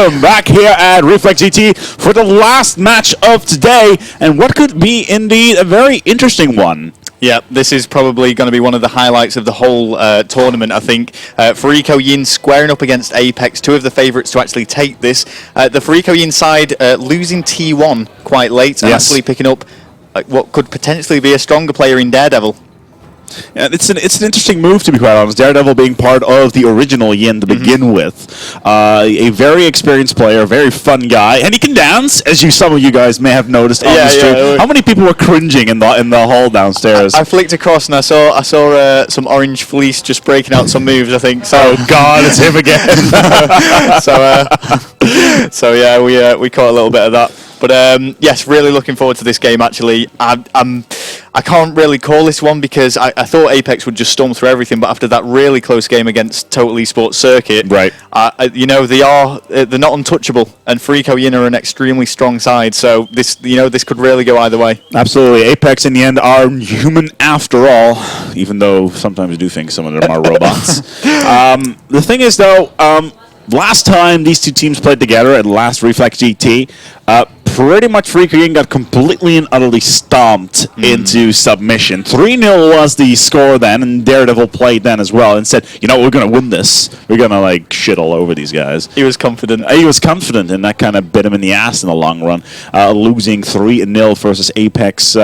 welcome back here at Reflex GT for the last match of today, and what could be indeed a very interesting one. Yeah, this is probably going to be one of the highlights of the whole tournament, I think. Fariko Yin squaring up against apeX, two of the favourites to actually take this. The Fariko Yin side losing T1 quite late, and actually picking up what could potentially be a stronger player in Daredevil. Yeah, it's an interesting move, to be quite honest. Daredevil being part of the original Yin to begin with. A very experienced player, very fun guy, and he can dance, as some of you guys may have noticed on the stream. Yeah. How many people were cringing in the hall downstairs? I flicked across and I saw some orange fleece just breaking out some moves, I think. So. Oh God, it's him again. so yeah, we caught a little bit of that. But yes, really looking forward to this game. Actually, I can't really call this one because I thought apeX would just storm through everything. But after that really close game against Total Esports Circuit, right? They're not untouchable, and Fariko Yin are an extremely strong side. So this could really go either way. Absolutely, apeX in the end are human after all, even though sometimes I do think some of them are robots. The thing is, though. Last time these two teams played together at last Reflex GT, pretty much Fariko Yin got completely and utterly stomped into submission. 3-0 was the score then, and Daredevil played then as well and said, you know, we're going to win this. We're going to, like, shit all over these guys. He was confident. He was confident, and that kind of bit him in the ass in the long run. Losing 3-0 versus apeX,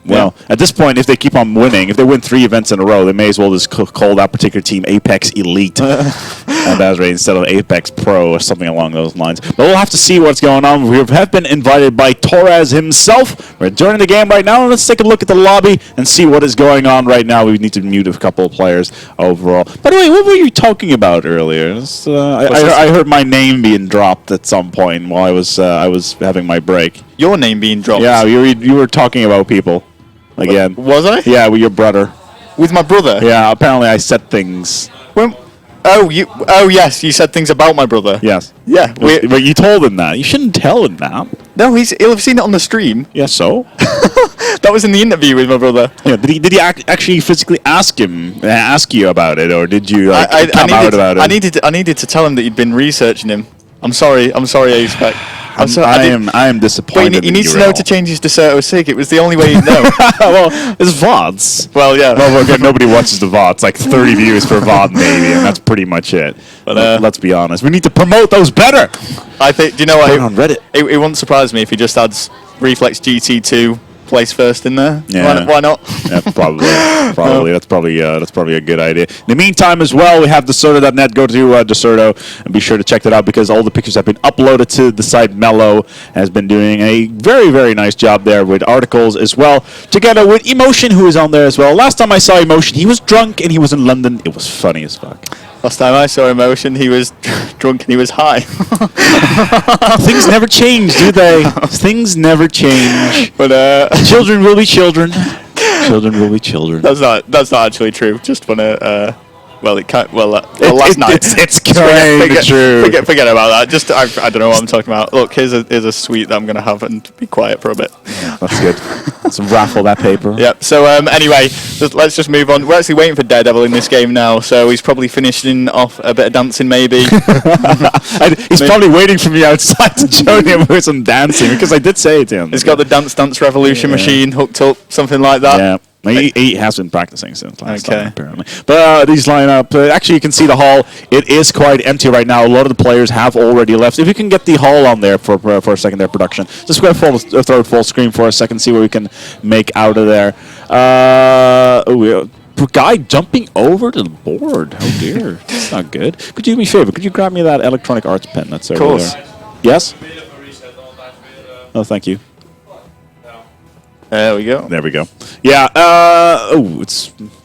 Well, at this point, if they keep on winning, if they win 3 events in a row, they may as well just call that particular team apeX Elite. And that's right, instead of apeX Pro or something along those lines. But we'll have to see what's going on. We have been invited by Torres himself. We're joining the game right now. Let's take a look at the lobby and see what is going on right now. We need to mute a couple of players overall. By the way, what were you talking about earlier? I heard my name being dropped at some point while I was having my break. Your name being dropped? Yeah, you were talking about people again. Was I? Yeah, with your brother. With my brother? Yeah, apparently I said things. Oh yes, you said things about my brother. Yes. Yeah. But you told him that. You shouldn't tell him that. No, he'll have seen it on the stream. Yeah, so? That was in the interview with my brother. Yeah, did he actually physically ask you about it, or did you come out about it? I needed to tell him that you'd been researching him. I'm sorry, Aspec. I am disappointed. But he needs to know to change his Deserto Sig. It was the only way he'd know. Well, it's VODs. Well, yeah. Well, okay, nobody watches the VODs. Like 30 views per VOD, maybe, and that's pretty much it. But let's be honest. We need to promote those better. I think. Do you know what? On Reddit. It wouldn't surprise me if he just adds Reflex GT2 place first in there. Yeah. Why not? Yeah, probably. That's probably a good idea. In the meantime, as well, we have Deserto.net. Go to Deserto and be sure to check that out because all the pictures have been uploaded to the site. Mello has been doing a very, very nice job there with articles as well, together with Emotion, who is on there as well. Last time I saw Emotion, he was drunk and he was in London. It was funny as fuck. Last time I saw Emotion, he was drunk and he was high. Things never change, do they? Things never change. But children will be children. Children will be children. That's not actually true. Just wanna. Last night. It's kind of true. Forget about that. Just I don't know what I'm talking about. Look, here's a sweet that I'm gonna have and be quiet for a bit. Yeah, that's good. Let's raffle that paper. Yep. So anyway, let's just move on. We're actually waiting for Daredevil in this game now, so he's probably finishing off a bit of dancing, maybe. He's probably waiting for me outside to join him with some dancing because I did say it to him. He's got the Dance Revolution machine hooked up, something like that. Yeah. He has been practicing since last time, apparently. But these lineup, actually, you can see the hall. It is quite empty right now. A lot of the players have already left. If you can get the hall on there for a second, their production. Just go ahead and throw it full screen for a second, see what we can make out of there. Guy jumping over to the board. Oh, dear. That's not good. Could you do me a favor? Could you grab me that Electronic Arts pen that's over there? Yes? Oh, thank you. There we go. There we go. Yeah.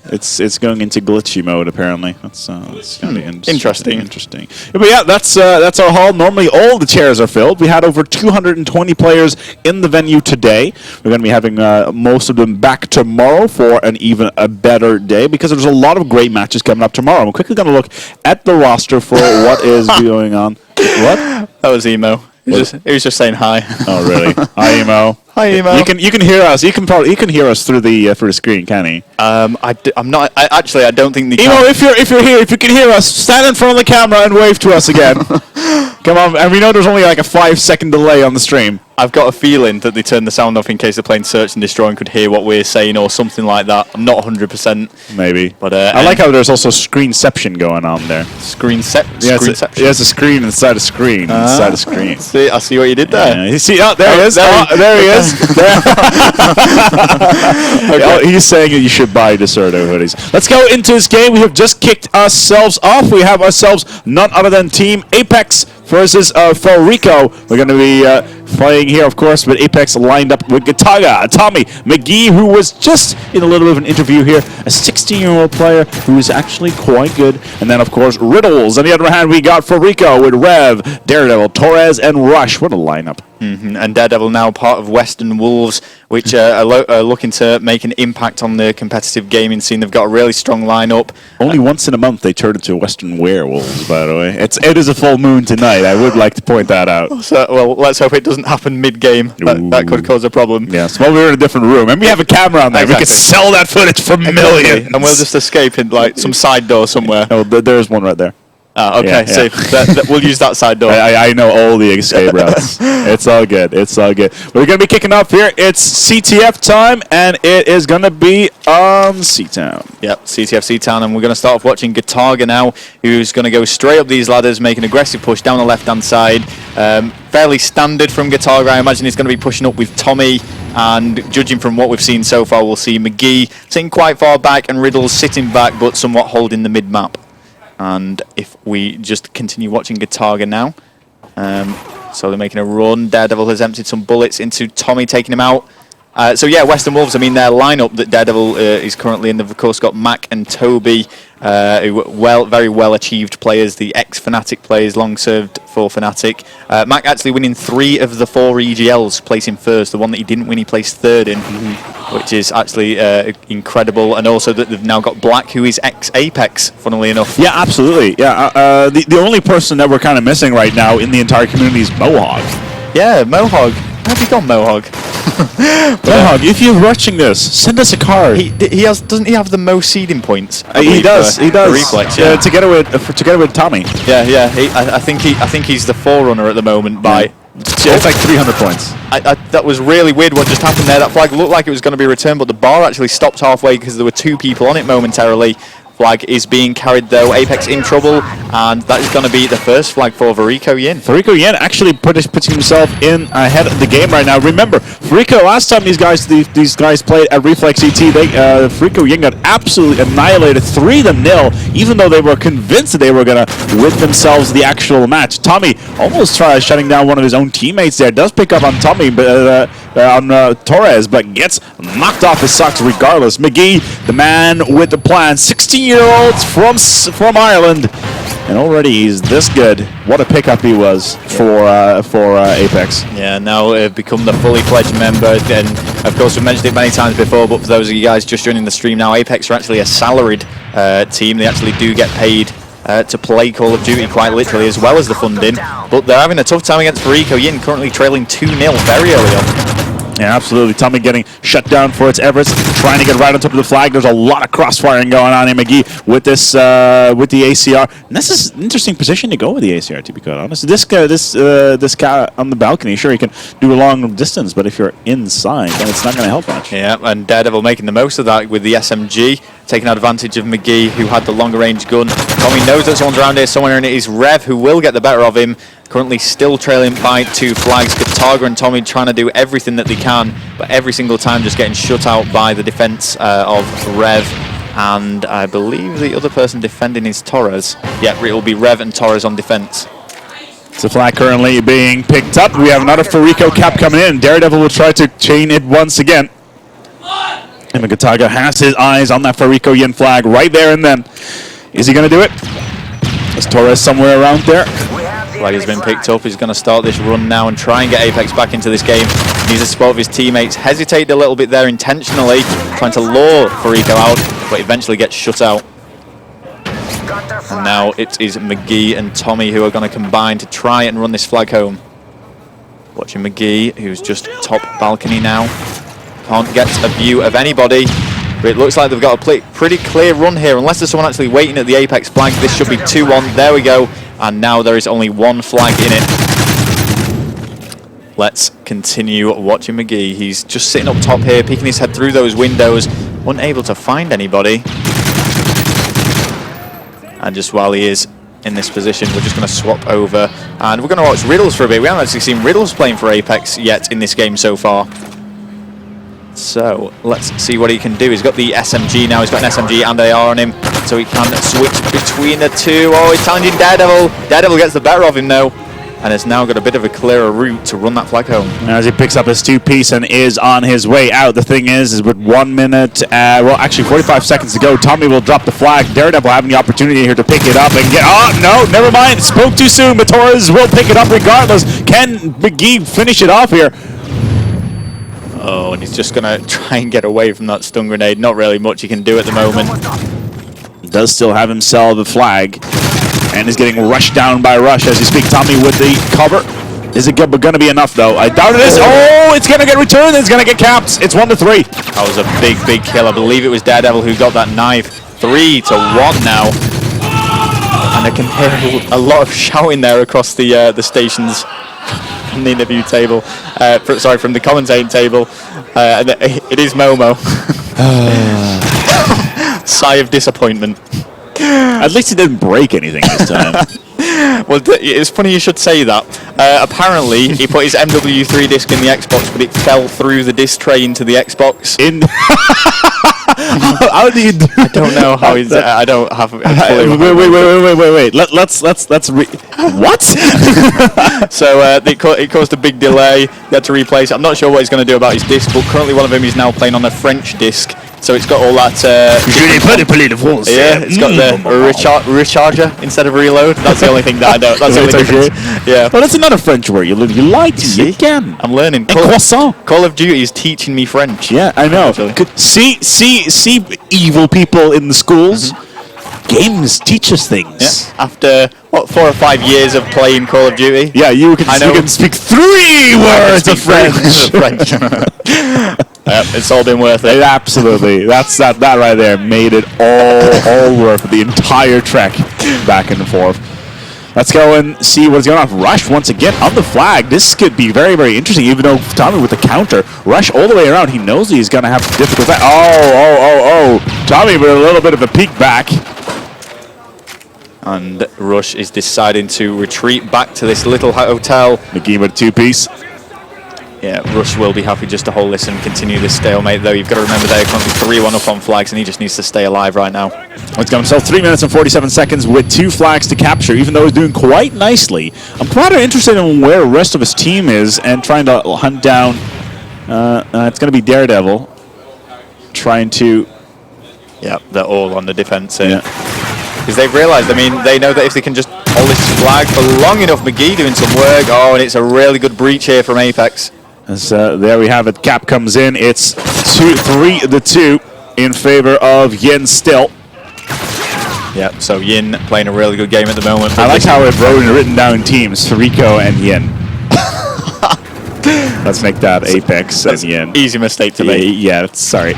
It's going into glitchy mode apparently. That's gonna be interesting. But yeah, that's our hall. Normally all the chairs are filled. We had over 220 players in the venue today. We're going to be having most of them back tomorrow for an even a better day because there's a lot of great matches coming up tomorrow. I'm quickly going to look at the roster for what is going on. What? That was Emo. He was just saying hi. Oh really? Hi Emo. Hi Emo. You can hear us. You can hear us through the screen, can he? I'm not. I don't think the Emo, if you're here, if you can hear us, stand in front of the camera and wave to us again. Come on, and we know there's only like a 5-second delay on the stream. I've got a feeling that they turned the sound off in case they're playing Search and Destroy and could hear what we're saying or something like that. I'm not 100%. Maybe. But I like how there's also screenception going on there. Screenception? There's a screen inside a screen inside a screen. See, I see what you did there. Yeah, you see, there he is. There he is. Okay. He's saying that you should buy Deserto hoodies. Let's go into this game. We have just kicked ourselves off. We have ourselves none other than Team apeX versus Fariko. We're going to be playing here, of course, with apeX lined up with Gataga, Tommy, McGee, who was just in a little bit of an interview here, a 16-year-old player who is actually quite good. And then, of course, Riddles. On the other hand, we got Fariko with Rev, Daredevil, Torres, and Rush. What a lineup. And Daredevil now part of Western Wolves, which are looking to make an impact on the competitive gaming scene. They've got a really strong lineup. Only once in a month they turn into Western Werewolves, by the way. It is a full moon tonight. I would like to point that out. So, well, let's hope it doesn't happen mid-game. That could cause a problem. Yes, well, we're in a different room, and we have a camera on there. Exactly. We could sell that footage for millions. And we'll just escape in like some side door somewhere. Oh, there's one right there. Okay, Yeah. so we'll use that side door. I know all the escape routes. It's all good. It's all good. We're going to be kicking off here. It's CTF time, and it is going to be on C-Town. Yep, CTF C-Town, and we're going to start off watching Gataga now, who's going to go straight up these ladders, make an aggressive push down the left-hand side. Fairly standard from Gataga. I imagine he's going to be pushing up with Tommy, and judging from what we've seen so far, we'll see McGee sitting quite far back and Riddles sitting back, but somewhat holding the mid-map. And if we just continue watching Gataga now, so they're making a run. Daredevil has emptied some bullets into Tommy, taking him out. So yeah, Western Wolves, I mean, their lineup that Daredevil is currently in, they've of course got Mac and Toby, who very well achieved players, the ex-Fnatic players, long served for Fnatic. Mac actually winning 3 of the 4 EGLs, placing first. The one that he didn't win, he placed 3rd in, which is actually incredible. And also that they've now got Black, who is ex-apeX, funnily enough. Yeah, absolutely. Yeah, the only person that we're kind of missing right now in the entire community is Mohawk. Yeah, Mohawk. Where have you gone, Mohawk? Mohawk, if you're watching this, send us a card. Doesn't he have the most seeding points? He does. He does. Reflex, yeah. Together with Tommy. Yeah. I think he's the forerunner at the moment by. It's like 300 points. That was really weird what just happened there. That flag looked like it was going to be returned, but the bar actually stopped halfway because there were 2 people on it momentarily. Flag is being carried though. apeX in trouble, and that is going to be the first flag for Fariko Yin. Fariko Yin actually putting himself in ahead of the game right now. Remember, Fariko, last time these guys played at Reflex ET, Fariko Yin got absolutely annihilated 3-0, even though they were convinced that they were going to win themselves the actual match. Tommy almost tries shutting down one of his own teammates there. Does pick up on Tommy, but on Torres, but gets knocked off his socks regardless. McGee, the man with the plan, 16-year-olds from Ireland, and already he's this good. What a pickup he was for apeX. Yeah, now become the fully fledged member, and of course we've mentioned it many times before, but for those of you guys just joining the stream now, apeX are actually a salaried team. They actually do get paid to play Call of Duty quite literally, as well as the funding, but they're having a tough time against Fariko Yin, currently trailing 2-0 very early on. Yeah, absolutely. Tommy getting shut down for its efforts, trying to get right on top of the flag. There's a lot of crossfiring going on here, McGee, with this with the ACR. And this is an interesting position to go with the ACR, to be quite honest. This guy on the balcony, sure, he can do a long distance, but if you're inside, then it's not going to help much. Yeah, and Daredevil making the most of that with the SMG, taking advantage of McGee, who had the longer range gun. Tommy knows that someone's around here somewhere, and it is Rev who will get the better of him. Currently still trailing by 2 flags. Gataga and Tommy trying to do everything that they can, but every single time just getting shut out by the defense of Rev. And I believe the other person defending is Torres. Yeah, it will be Rev and Torres on defense. It's a flag currently being picked up. We have another Fariko cap coming in. Daredevil will try to chain it once again. And Gataga has his eyes on that Fariko Yin flag right there and then. Is he going to do it? Is Torres somewhere around there? Flag has been picked up. He's going to start this run now and try and get apeX back into this game. Needs a spot of his teammates. Hesitated a little bit there intentionally, trying to lure Fariko out, but eventually gets shut out. And now it is McGee and Tommy who are going to combine to try and run this flag home. Watching McGee, who's just top balcony now. Can't get a view of anybody. But it looks like they've got a pretty clear run here. Unless there's someone actually waiting at the apeX flag, this should be 2-1. There we go. and now there is only one flag in it. Let's continue watching McGee. He's just sitting up top here, peeking his head through those windows, unable to find anybody. And just while he is in this position, we're just going to swap over and we're going to watch Riddles for a bit. We haven't actually seen Riddles playing for apeX yet in this game so far. So let's see what he can do. He's got the SMG now. He's got an SMG and AR on him, so he can switch between the two. Oh, he's challenging Daredevil. Daredevil gets the better of him though, and has now got a bit of a clearer route to run that flag home. As he picks up his 2-piece and is on his way out. The thing is with 1 minute, well, actually 45 seconds to go, Tommy will drop the flag. Daredevil having the opportunity here to pick it up and get. Oh no, never mind. Spoke too soon. But Torres will pick it up regardless. Can McGee finish it off here? Oh, and he's just going to try and get away from that stun grenade. Not really much he can do at the moment. Does still have himself the flag. And is getting rushed down by Rush as you speak. Tommy with the cover. Is it going to be enough, though? I doubt it is. Oh, it's going to get returned. It's going to get capped. It's 1-3. That was a big, big kill. I believe it was Daredevil who got that knife. 3-1 now. And I can hear a lot of shouting there across the stations. From the interview table, from the commentating table. It is Momo. Sigh of disappointment. At least he didn't break anything this time. Well, it's funny you should say that. Apparently, he put his MW3 disc in the Xbox, but it fell through the disc tray into the Xbox. How do you do? I don't know how he's. I don't have. Wait. Let's what? So it caused a big delay. They had to replace it. I'm not sure what he's going to do about his disc, but currently one of them is now playing on a French disc. So it's got all that. Yeah, it's got the recharger instead of reload. That's the only thing that I know. That's the only difference. Yeah. Well, that's another French word. You like to. You can. I'm learning. Call of Duty is teaching me French. Yeah, I know. See, evil people in the schools. Games teach us things. Yeah. After what 4 or 5 years of playing Call of Duty. Yeah, you can speak 3 words of French. It's all been worth it. Absolutely. That right there made it all worth it. The entire trek back and forth. Let's go and see what's going on. Rush once again on the flag. This could be very, very interesting, even though Tommy with the counter. Rush all the way around. He knows he's going to have difficult time. Oh. Tommy with a little bit of a peek back. And Rush is deciding to retreat back to this little hotel. McGee with a 2-piece. Yeah, Rush will be happy just to hold this and continue this stalemate, though. You've got to remember they're currently 3-1 up on flags, and he just needs to stay alive right now. Let's go himself 3 minutes and 47 seconds with 2 flags to capture, even though he's doing quite nicely. I'm quite interested in where the rest of his team is and trying to hunt down. It's going to be Daredevil trying to. Yeah, they're all on the defense here. Because they've realised, they know that if they can just hold this flag for long enough, McGee doing some work. Oh, and it's a really good breach here from apeX. As, there we have it. Cap comes in. It's 3-2 in favor of Yin still. Yeah, so Yin playing a really good game at the moment. I like how it's written down teams, Fariko and Yin. Let's make that apeX and Yin. Easy mistake to make. Yeah, sorry.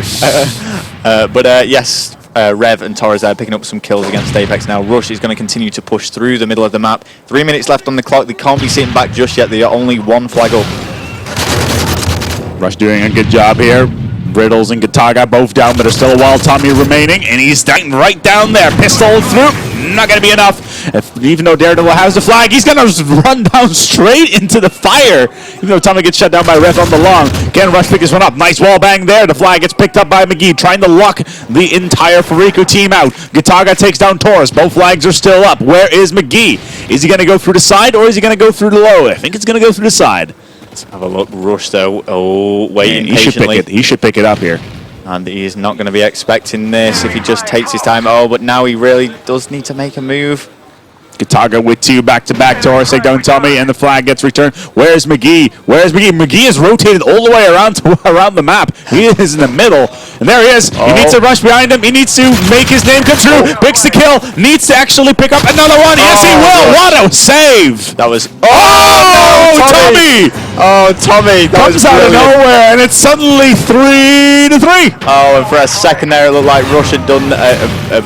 Yes, Rev and Torres are picking up some kills against apeX now. Rush is going to continue to push through the middle of the map. 3 minutes left on the clock. They can't be sitting back just yet. They are only 1 flag up. Rush doing a good job here. Riddles and Gataga both down, but there's still a wild Tommy remaining, and he's down right down there. Pistol through. Not going to be enough. Even though Daredevil has the flag, he's going to run down straight into the fire. Even though Tommy gets shut down by Ref on the long. Again, Rush pick this one up. Nice wall bang there. The flag gets picked up by McGee, trying to lock the entire Fariko team out. Gataga takes down Taurus. Both flags are still up. Where is McGee? Is he going to go through the side, or is he going to go through the low? I think it's going to go through the side. Let's have a look. Rush, though. Oh, waiting patiently. He should pick it up here. And he is not going to be expecting this if he just takes his time. Oh, but now he really does need to make a move. Gataga with 2 back-to-back. Taurus take down Tommy, and the flag gets returned. Where's McGee? McGee is rotated all the way around the map. He is in the middle, and there he is. He needs to rush behind him. He needs to make his name come true. Picks the kill. Needs to actually pick up another one. Yes, he will. What a save! That was. Oh! Tommy! Oh, Tommy! That Comes was out of brilliant. nowhere, and it's suddenly 3-3. Oh, and for a second there, it looked like Rush had done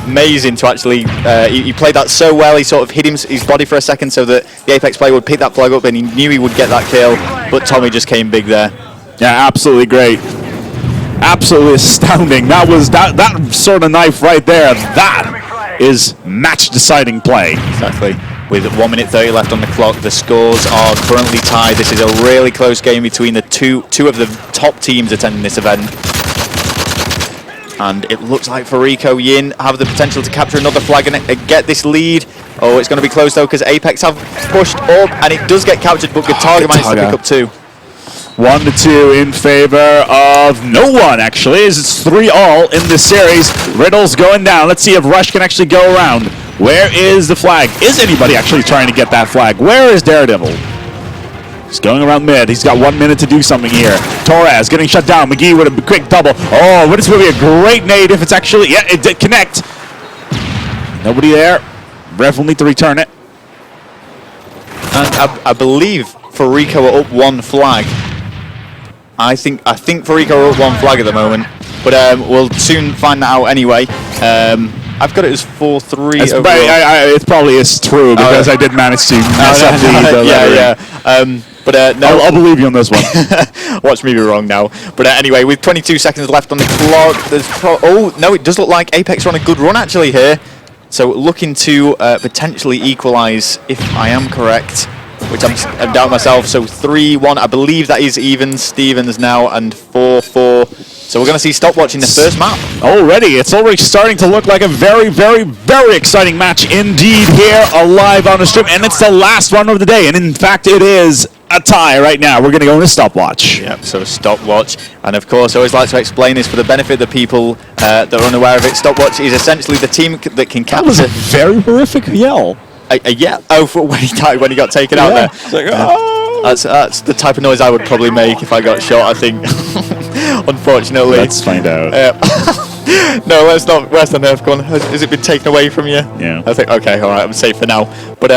amazing to actually. He played that so well. He sort of hid his body for a second so that the apeX player would pick that flag up, and he knew he would get that kill. But Tommy just came big there. Yeah, absolutely great. Absolutely astounding. That was that sort of knife right there. That is match-deciding play. Exactly. With 1 minute 30 left on the clock, the scores are currently tied. This is a really close game between the two of the top teams attending this event. And it looks like Fariko Yin have the potential to capture another flag and get this lead. Oh, it's going to be close though because apeX have pushed up and it does get captured, but Gataga managed to pick up 2. 1-2 in favor of no one, actually, as it's 3-all in this series. Riddle's going down. Let's see if Rush can actually go around. Where is the flag? Is anybody actually trying to get that flag? Where is Daredevil? He's going around mid. He's got 1 minute to do something here. Torres getting shut down. McGee with a quick double. Oh, but it's going to be a great nade if it's actually... Yeah, it did connect. Nobody there. Ref will need to return it. And I believe Fariko are up 1 flag. I think Fariko are up 1 flag at the moment, but we'll soon find that out anyway. I've got it as 4-3. It probably is true because I did manage to mess up the yeah. But no, I'll believe you on this one. Watch me be wrong now. But anyway, with 22 seconds left on the clock, there's oh no, it does look like apeX are on a good run actually here. So looking to potentially equalise, if I am correct. Which I'm down myself. So 3-1, I believe that is even Stevens now, and 4-4. So we're going to see Stopwatch in the first map. It's already starting to look like a very, very, very exciting match indeed here, live on the stream, and it's the last one of the day, and in fact it is a tie right now. We're going to go into Stopwatch. Yep, so Stopwatch, and of course I always like to explain this for the benefit of the people that are unaware of it. Stopwatch is essentially the team that can capture... That was a very horrific yell. Yeah. Oh, for when he got taken out there. It's like, oh. That's the type of noise I would probably make if I got shot, I think. Unfortunately. Let's find out. No, let's not. Where's the nerf gone? Has it been taken away from you? Yeah. I think, okay, all right, I'm safe for now. But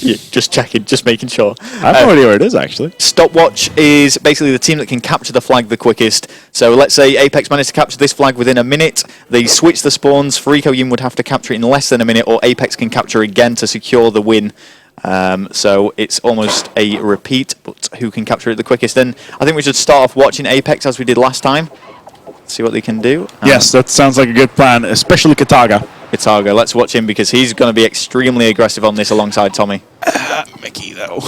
yeah, just checking, just making sure. I have no idea where it is, actually. Stopwatch is basically the team that can capture the flag the quickest. So let's say apeX managed to capture this flag within a minute. They switch the spawns. Fariko Yin would have to capture it in less than a minute, or apeX can capture again to secure the win. So it's almost a repeat, but who can capture it the quickest? And I think we should start off watching apeX as we did last time. See what they can do. Yes, that sounds like a good plan, especially Gataga. Gataga, let's watch him because he's going to be extremely aggressive on this alongside Tommy. McGee, though.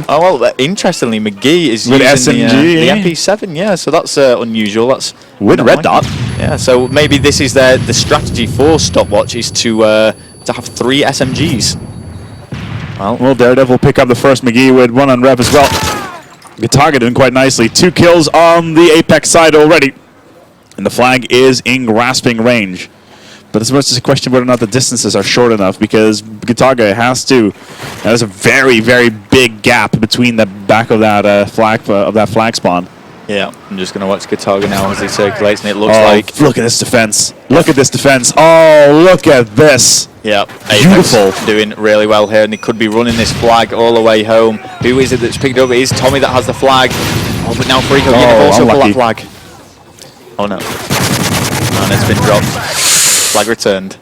Oh, well, interestingly, McGee is with using SMG, the MP7, yeah, so that's unusual. That's with red dot. Yeah, so maybe this is the strategy for Stopwatch is to have 3 SMGs. Well, Daredevil pick up the first. McGee with 1 on rev as well. Gataga doing quite nicely. 2 kills on the apeX side already. And the flag is in grasping range. But it's much as a question whether or not the distances are short enough, because Gataga has to. There's a very, very big gap between the back of that flag spawn. Yeah, I'm just going to watch Gataga now as he circulates, and it looks like... Look at this defense. Look at this defense. Oh, look at this. Yeah, beautiful. Doing really well here, and he could be running this flag all the way home. Who is it that's picked up? It is Tommy that has the flag. Oh, but now Fariko also pull that flag. Oh no. And it's been dropped. Flag returned.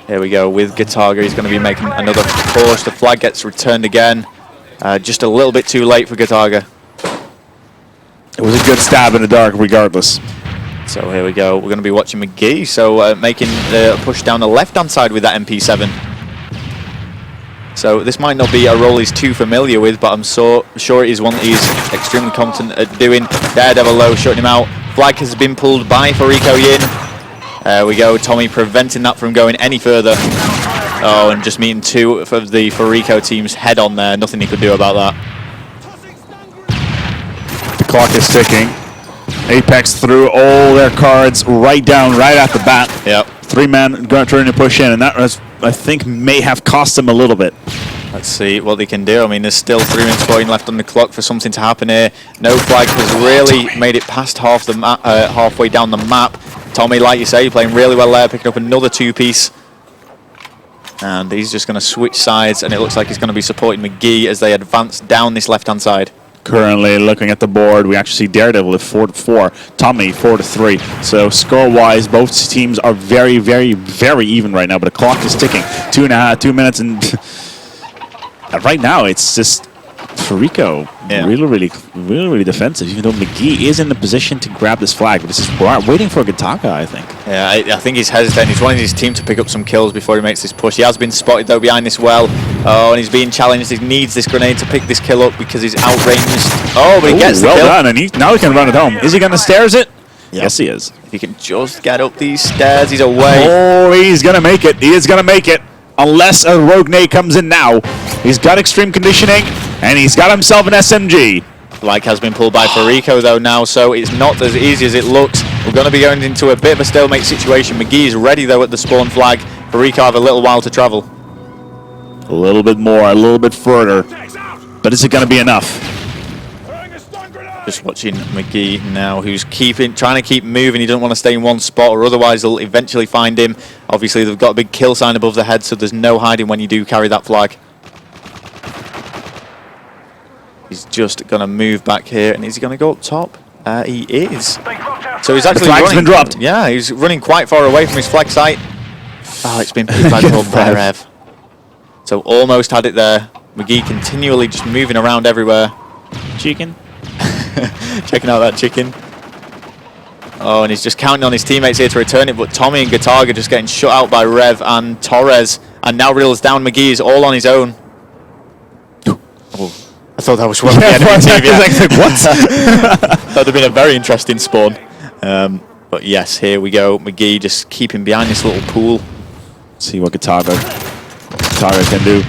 Here we go with Gataga. He's going to be making another push. The flag gets returned again. Just a little bit too late for Gataga. It was a good stab in the dark regardless. So here we go. We're going to be watching McGee. So making the push down the left-hand side with that MP7. So this might not be a role he's too familiar with, but I'm so sure it is one that he's extremely competent at doing. Daredevil low, shutting him out. Flag has been pulled by Fariko Yin. There we go. Tommy preventing that from going any further. Oh, and just meeting 2 of the Fariko team's head on there. Nothing he could do about that. The clock is ticking. apeX threw all their cards right down, right at the bat. Yep. 3-man trying to push in, and that was, I think, may have cost them a little bit. Let's see what they can do. I mean, there's still 3 minutes going left on the clock for something to happen here. No flag has really made it past halfway down the map. Tommy, like you say, playing really well there, picking up another 2-piece. And he's just going to switch sides, and it looks like he's going to be supporting McGee as they advance down this left-hand side. Currently looking at the board, we actually see Daredevil at 4-4, Tommy 4-3. So score-wise, both teams are very, very, very even right now. But the clock is ticking. 2 minutes, and right now it's just Fariko really defensive. Even though McGee is in the position to grab this flag, but this is waiting for Gataga, I think. Yeah, I think he's hesitant. He's wanting his team to pick up some kills before he makes this push. He has been spotted though behind this well. Oh, and he's being challenged. He needs this grenade to pick this kill up because he's outranged. Oh, but he gets the kill. Well done, and now he can run it home. Is he going to stairs it? Yep. Yes, he is. If he can just get up these stairs, he's away. Oh, he's going to make it. He is going to make it. Unless a rogue nade comes in now. He's got extreme conditioning, and he's got himself an SMG. Flag has been pulled by Fariko though now, so it's not as easy as it looks. We're going to be going into a bit of a stalemate situation. McGee is ready though at the spawn flag. Fariko have a little while to travel. A little bit more, a little bit further. But is it going to be enough? Just watching McGee now, who's trying to keep moving. He doesn't want to stay in one spot, or otherwise they'll eventually find him. Obviously, they've got a big kill sign above the head, so there's no hiding when you do carry that flag. He's just going to move back here, and is he going to go up top? He is. So he's actually flag's been dropped. Yeah, he's running quite far away from his flag site. Oh, it's been picked by Rev. So almost had it there. McGee continually just moving around everywhere. Chicken. Checking out that chicken. Oh, and he's just counting on his teammates here to return it, but Tommy and Gataga just getting shut out by Rev and Torres. And now Riddle's down. McGee is all on his own. Oh, I thought that was one of the enemy team. Yeah. What? That would have been a very interesting spawn. But yes, here we go. McGee just keeping behind this little pool. See what Gataga can do.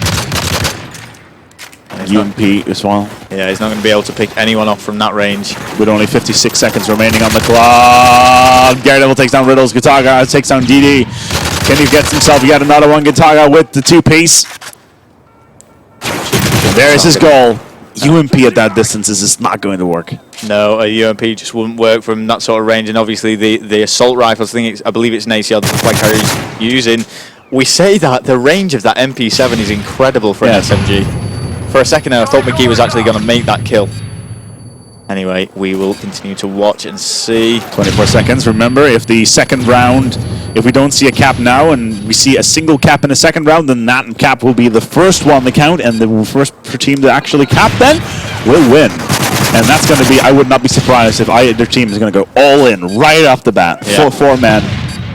UMP as well. Yeah, he's not going to be able to pick anyone off from that range. With only 56 seconds remaining on the clock. Daredevil takes down Riddles. Gataga takes down DD. Can he get himself yet another one? Gataga with the 2-piece. There's his goal. UMP at that distance is just not going to work. No, a UMP just wouldn't work from that sort of range. And obviously the assault rifles, I believe it's an ACL that the flag carrier's using. We say that the range of that MP7 is incredible for an SMG. For a second there, I thought McGee was actually going to make that kill. Anyway, we will continue to watch and see. 24 seconds. Remember, if the second round, if we don't see a cap now and we see a single cap in the second round, then that cap will be the first one to count, and the first team to actually cap then will win. And that's going to be, I would not be surprised if their team is going to go all in right off the bat. Yeah. Four men,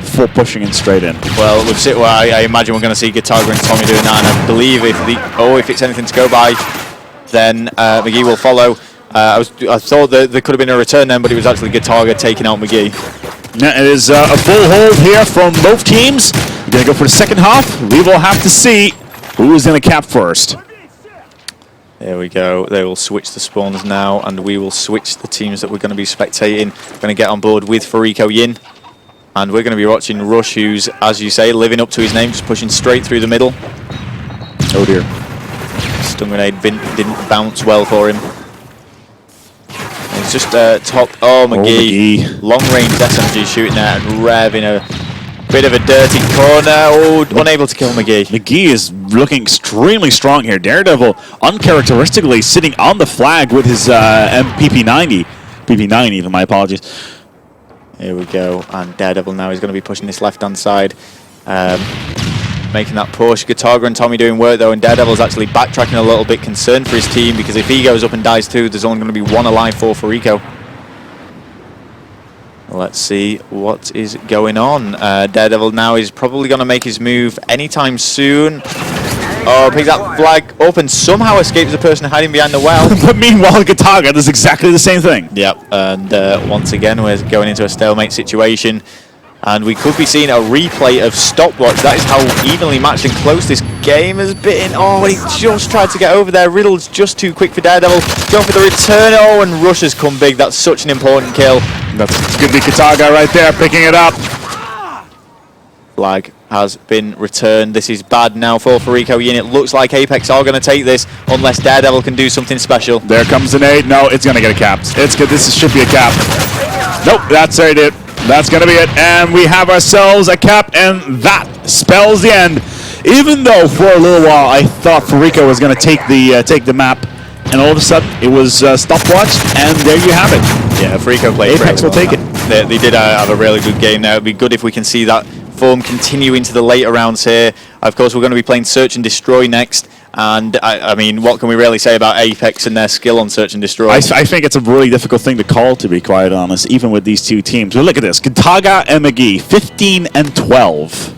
full pushing in straight in. Well, I imagine we're going to see Gataga and Tommy doing that, and I believe if it's anything to go by, then McGee will follow. I thought that there could have been a return then, but it was actually Gataga taking out McGee. Yeah, it is a full hold here from both teams. We're going to go for the second half. We will have to see who is going to cap first. There we go. They will switch the spawns now, and we will switch the teams that we're going to be spectating. We're going to get on board with Fariko Yin. And we're going to be watching Rush, who's, as you say, living up to his name, just pushing straight through the middle. Oh dear. Stun grenade didn't bounce well for him. And it's just top. Oh, McGee. Long-range SMG shooting there, and Rev in a bit of a dirty corner. Oh, unable to kill McGee. McGee is looking extremely strong here. Daredevil, uncharacteristically, sitting on the flag with his PP90. PP9 even, my apologies. Here we go, and Daredevil now is going to be pushing this left-hand side, making that push. Gataga and Tommy doing work though, and Daredevil's actually backtracking a little bit, concerned for his team, because if he goes up and dies too, there's only going to be one alive for Fariko. Let's see what is going on. Daredevil now is probably going to make his move anytime soon. Oh, picks that flag up and somehow escapes the person hiding behind the well. But meanwhile, Gataga does exactly the same thing. Yep, and once again, we're going into a stalemate situation. And we could be seeing a replay of Stopwatch. That is how evenly matched and close this game has been. Oh, he just tried to get over there. Riddle's just too quick for Daredevil. Going for the return. Oh, and Rush has come big. That's such an important kill. That's going to be Gataga right there, picking it up. Flag has been returned. This is bad now for Fariko Yin. It looks like apeX are going to take this unless Daredevil can do something special. There comes an 8. No, it's going to get a cap. It's good. This should be a cap. Nope, that's right. That's going to be it. And we have ourselves a cap, and that spells the end. Even though for a little while I thought Fariko was going to take the map, and all of a sudden it was Stopwatch, and there you have it. Yeah, Fariko played apeX will take it. They did have a really good game now. It'd be good if we can see that form continue into the later rounds here. Of course, we're going to be playing Search and Destroy next. And, I mean, what can we really say about apeX and their skill on Search and Destroy? I think it's a really difficult thing to call, to be quite honest, even with these two teams. But look at this. Gataga and McGee, 15 and 12.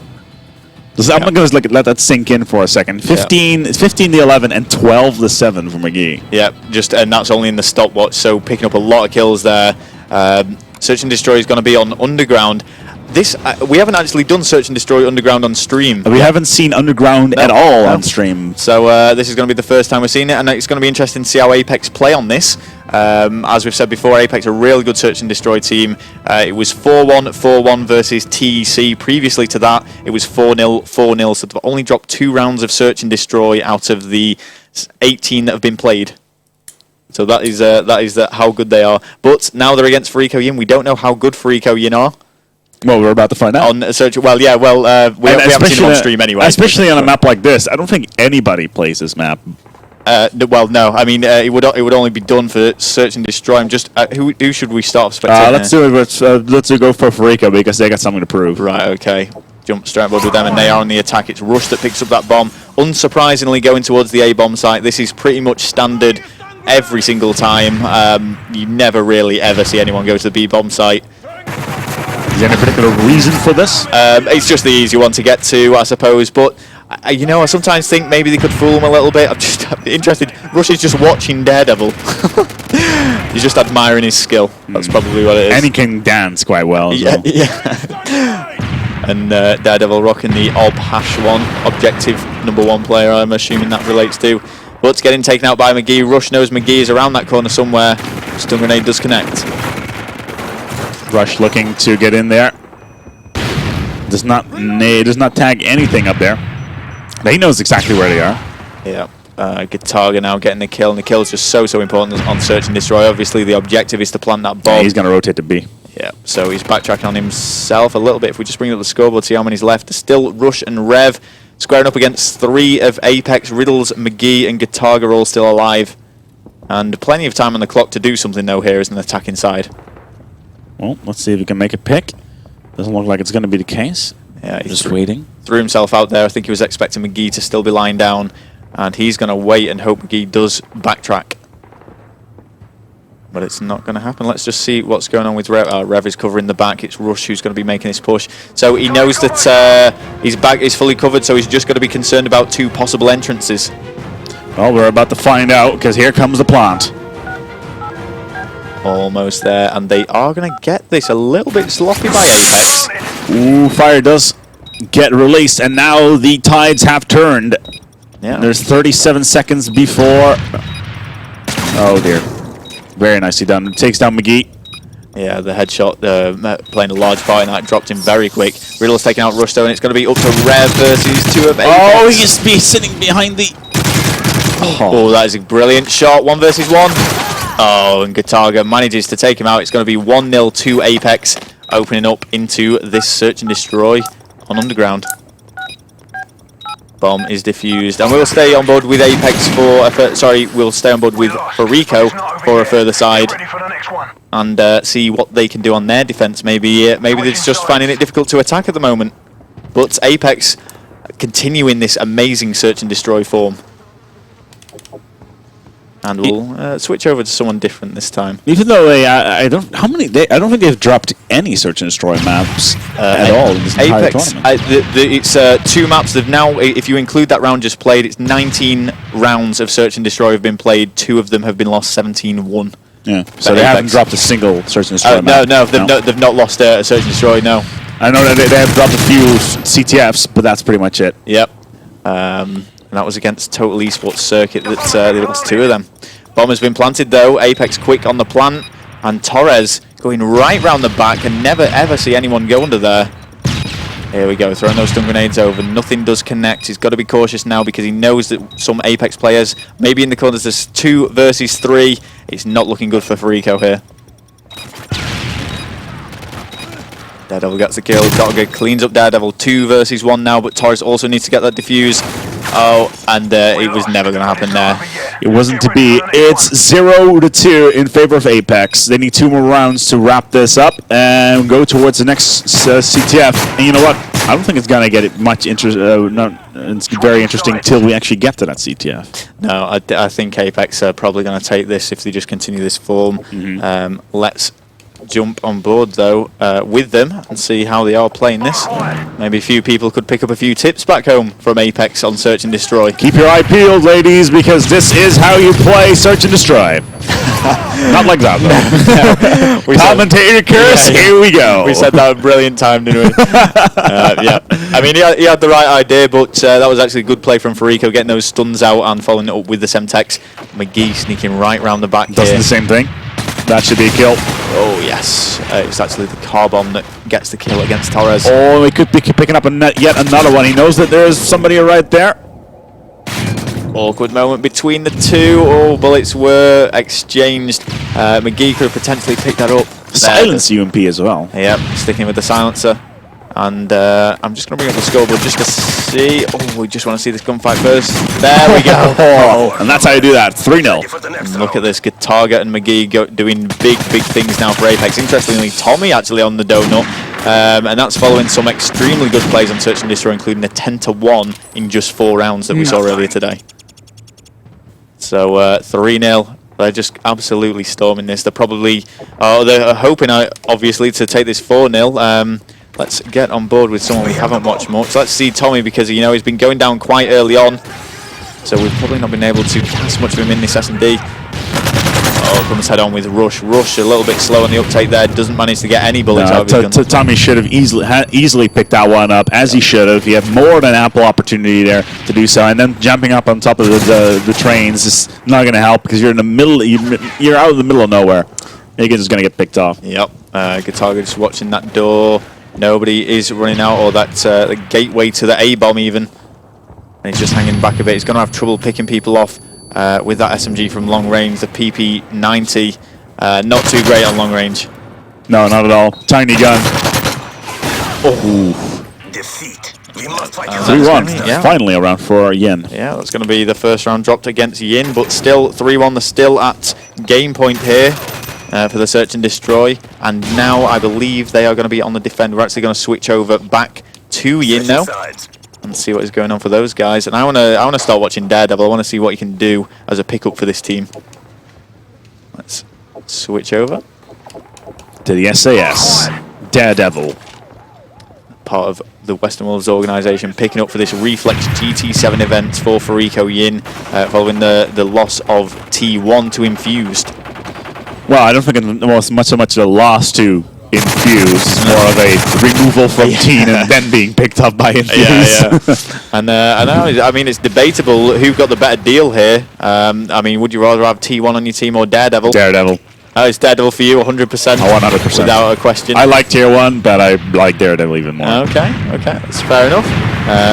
I'm going to let that sink in for a second. 15 to 11 and 12 to 7 for McGee. Yeah, and that's only in the stopwatch, so picking up a lot of kills there. Search and Destroy is going to be on Underground. This we haven't actually done Search and Destroy Underground on stream. We haven't seen Underground at all on stream. So this is going to be the first time we're seeing it, and it's going to be interesting to see how apeX play on this. As we've said before, apeX are a really good Search and Destroy team. It was 4-1, 4-1 versus TEC. Previously to that, it was 4-0, 4-0. So they've only dropped 2 rounds of Search and Destroy out of the 18 that have been played. So that is how good they are. But now they're against Fariko Yin. We don't know how good Fariko Yin are. Well, we're about to find out. On Search, well, yeah, well, we haven't seen them on stream anyway. Especially on a map like this. I don't think anybody plays this map. Well, no. I mean, it would only be done for Search and Destroy. I'm just who should we start spectating? Let's do it. Let's go for Fariko because they got something to prove. Right. Okay. Jump straight aboard with them, and they are on the attack. It's Rush that picks up that bomb. Unsurprisingly, going towards the A bomb site. This is pretty much standard every single time. You never really ever see anyone go to the B bomb site. Is there any particular reason for this? It's just the easy one to get to, I suppose. But you know, I sometimes think maybe they could fool him a little bit. I'm just interested. Rush is just watching Daredevil. He's just admiring his skill. That's probably what it is. And he can dance quite well as well. Yeah. And Daredevil rocking the Ob Hash 1 objective #1 player, I'm assuming that relates to. But it's getting taken out by McGee. Rush knows McGee is around that corner somewhere. Stun grenade does connect. Rush looking to get in there. Does not tag anything up there. But he knows exactly where they are. Yeah. Gataga now getting the kill, and the kill is just so important on Search and Destroy. Obviously, the objective is to plant that bomb. Yeah, he's going to rotate to B. Yeah, so he's backtracking on himself a little bit. If we just bring up the scoreboard, see how many's left. There's still Rush and Rev squaring up against 3 of apeX. Riddles, McGee, and Gataga are all still alive. And plenty of time on the clock to do something, though, here as an attacking side. Well, let's see if we can make a pick. Doesn't look like it's going to be the case. Yeah, he's just waiting. Threw himself out there. I think he was expecting McGee to still be lying down, and he's going to wait and hope McGee does backtrack. But it's not going to happen. Let's just see what's going on with Rev. Rev is covering the back. It's Rush who's going to be making this push. So he knows that his back is fully covered, so he's just going to be concerned about 2 possible entrances. Well, we're about to find out, because here comes the plant. Almost there, and they are going to get this a little bit sloppy by apeX. Ooh, fire does get released, and now the tides have turned. Yeah. There's 37 seconds before. Oh dear. Very nicely done. Takes down McGee. Yeah, the headshot playing a large part in that, dropped him very quick. Riddle's taking out Rush, though, and it's going to be up to Rev versus 2 of apeX. Oh, he's sitting behind the... Oh, that is a brilliant shot. 1 versus 1. Oh, and Gataga manages to take him out. It's going to be 1-0 to apeX, opening up into this Search and Destroy on Underground. Bomb is defused, and we'll stay on board with apeX we'll stay on board with Fariko for a further side and see what they can do on their defense. Maybe they're just finding it difficult to attack at the moment. But apeX continuing this amazing Search and Destroy form. And we'll switch over to someone different this time. Even though I don't think they've dropped any Search and Destroy maps at all in this entire tournament. It's 2 maps. They've now, if you include that round just played, it's 19 rounds of Search and Destroy have been played. 2 of them have been lost 17-1. Yeah, so they haven't dropped a single Search and Destroy map. No, they've not lost a Search and Destroy. No. I know that they have dropped a few CTFs, but that's pretty much it. Yep. And that was against Total Esports Circuit that they lost 2 of them. Bomb has been planted, though. apeX quick on the plant. And Torres going right round the back and never, ever see anyone go under there. Here we go, throwing those stun grenades over. Nothing does connect. He's got to be cautious now because he knows that some apeX players, maybe in the corners, there's 2 versus 3. It's not looking good for Fariko here. Daredevil gets the kill. Dogger cleans up Daredevil. 2 versus 1 now, but Torres also needs to get that defuse. Oh, and it was never going to happen there. It wasn't to be. It's 0-2 in favor of apeX. They need 2 more rounds to wrap this up and go towards the next CTF. And you know what? I don't think it's going to get it much it's very interesting till we actually get to that CTF. No, I think apeX are probably going to take this if they just continue this form. Let's jump on board though with them and see how they are playing this. Maybe a few people could pick up a few tips back home from apeX on Search and Destroy. Keep your eye peeled, ladies, because this is how you play Search and Destroy. Not like that, though. Commentator curse, here we go. We said that a brilliant time, didn't we? Yeah. I mean, he had the right idea, but that was actually a good play from Fariko, getting those stuns out and following it up with the Semtex. McGee sneaking right round the back. Does the same thing. That should be a kill. Oh, yes. It's actually the car bomb that gets the kill against Torres. Oh, he could be picking up yet another one. He knows that there's somebody right there. Awkward moment between the two. Oh, bullets were exchanged. McGee could have potentially picked that up. Silence UMP as well. Yep, sticking with the silencer. And I'm just going to bring up the scoreboard just to see. Oh, we just want to see this gunfight first. There we go. And that's how you do that. 3-0. Look at this. Target and McGee doing big things now for apeX. Interestingly, Tommy actually on the donut. And that's following some extremely good plays on Search and Destroy, including a 10-1 in just 4 rounds that we saw earlier today. So 3-0. They're just absolutely storming this. They're probably they're hoping, obviously, to take this 4-0. Let's get on board with someone we haven't watched much. Let's see Tommy, because he's been going down quite early on. So we've probably not been able to cast much of him in this S&D. Oh, comes head on with Rush. Rush a little bit slow on the uptake there. Doesn't manage to get any bullets out of his gun. Tommy should have easily picked that one up, as he should have. He had more than ample opportunity there to do so. And then jumping up on top of the trains is not going to help, because you're in the middle. You're out in the middle of nowhere. Higgins is going to get picked off. Yep. Guitarga just watching that door. Nobody is running out, or that the gateway to the A-bomb even. And he's just hanging back a bit. He's going to have trouble picking people off with that SMG from long range. The PP90, not too great on long range. No, not at all. Tiny gun. Oh. Defeat. We must fight 3-1. Finally a round for Yin. Yeah, that's going to be the first round dropped against Yin, but still 3-1. They're still at game point here. For the Search and Destroy, and now I believe they are going to be on the defend. We're actually going to switch over back to Yin now and see what is going on for those guys. And I want to start watching Daredevil. I want to see what he can do as a pickup for this team. Let's switch over to the SAS. Daredevil, part of the Western Wolves organisation, picking up for this Reflex GT7 event for Fariko Yin, following the loss of T1 to Infused. Well, I don't think it was so much a loss to Infuse. It's more of a removal from Teen and then being picked up by Infuse. Yeah. And I mean, it's debatable who got the better deal here. I mean, would you rather have T1 on your team or Daredevil? Daredevil. It's Daredevil for you, 100%. 100%. Without a question. I like Tier 1, but I like Daredevil even more. Okay, that's fair enough.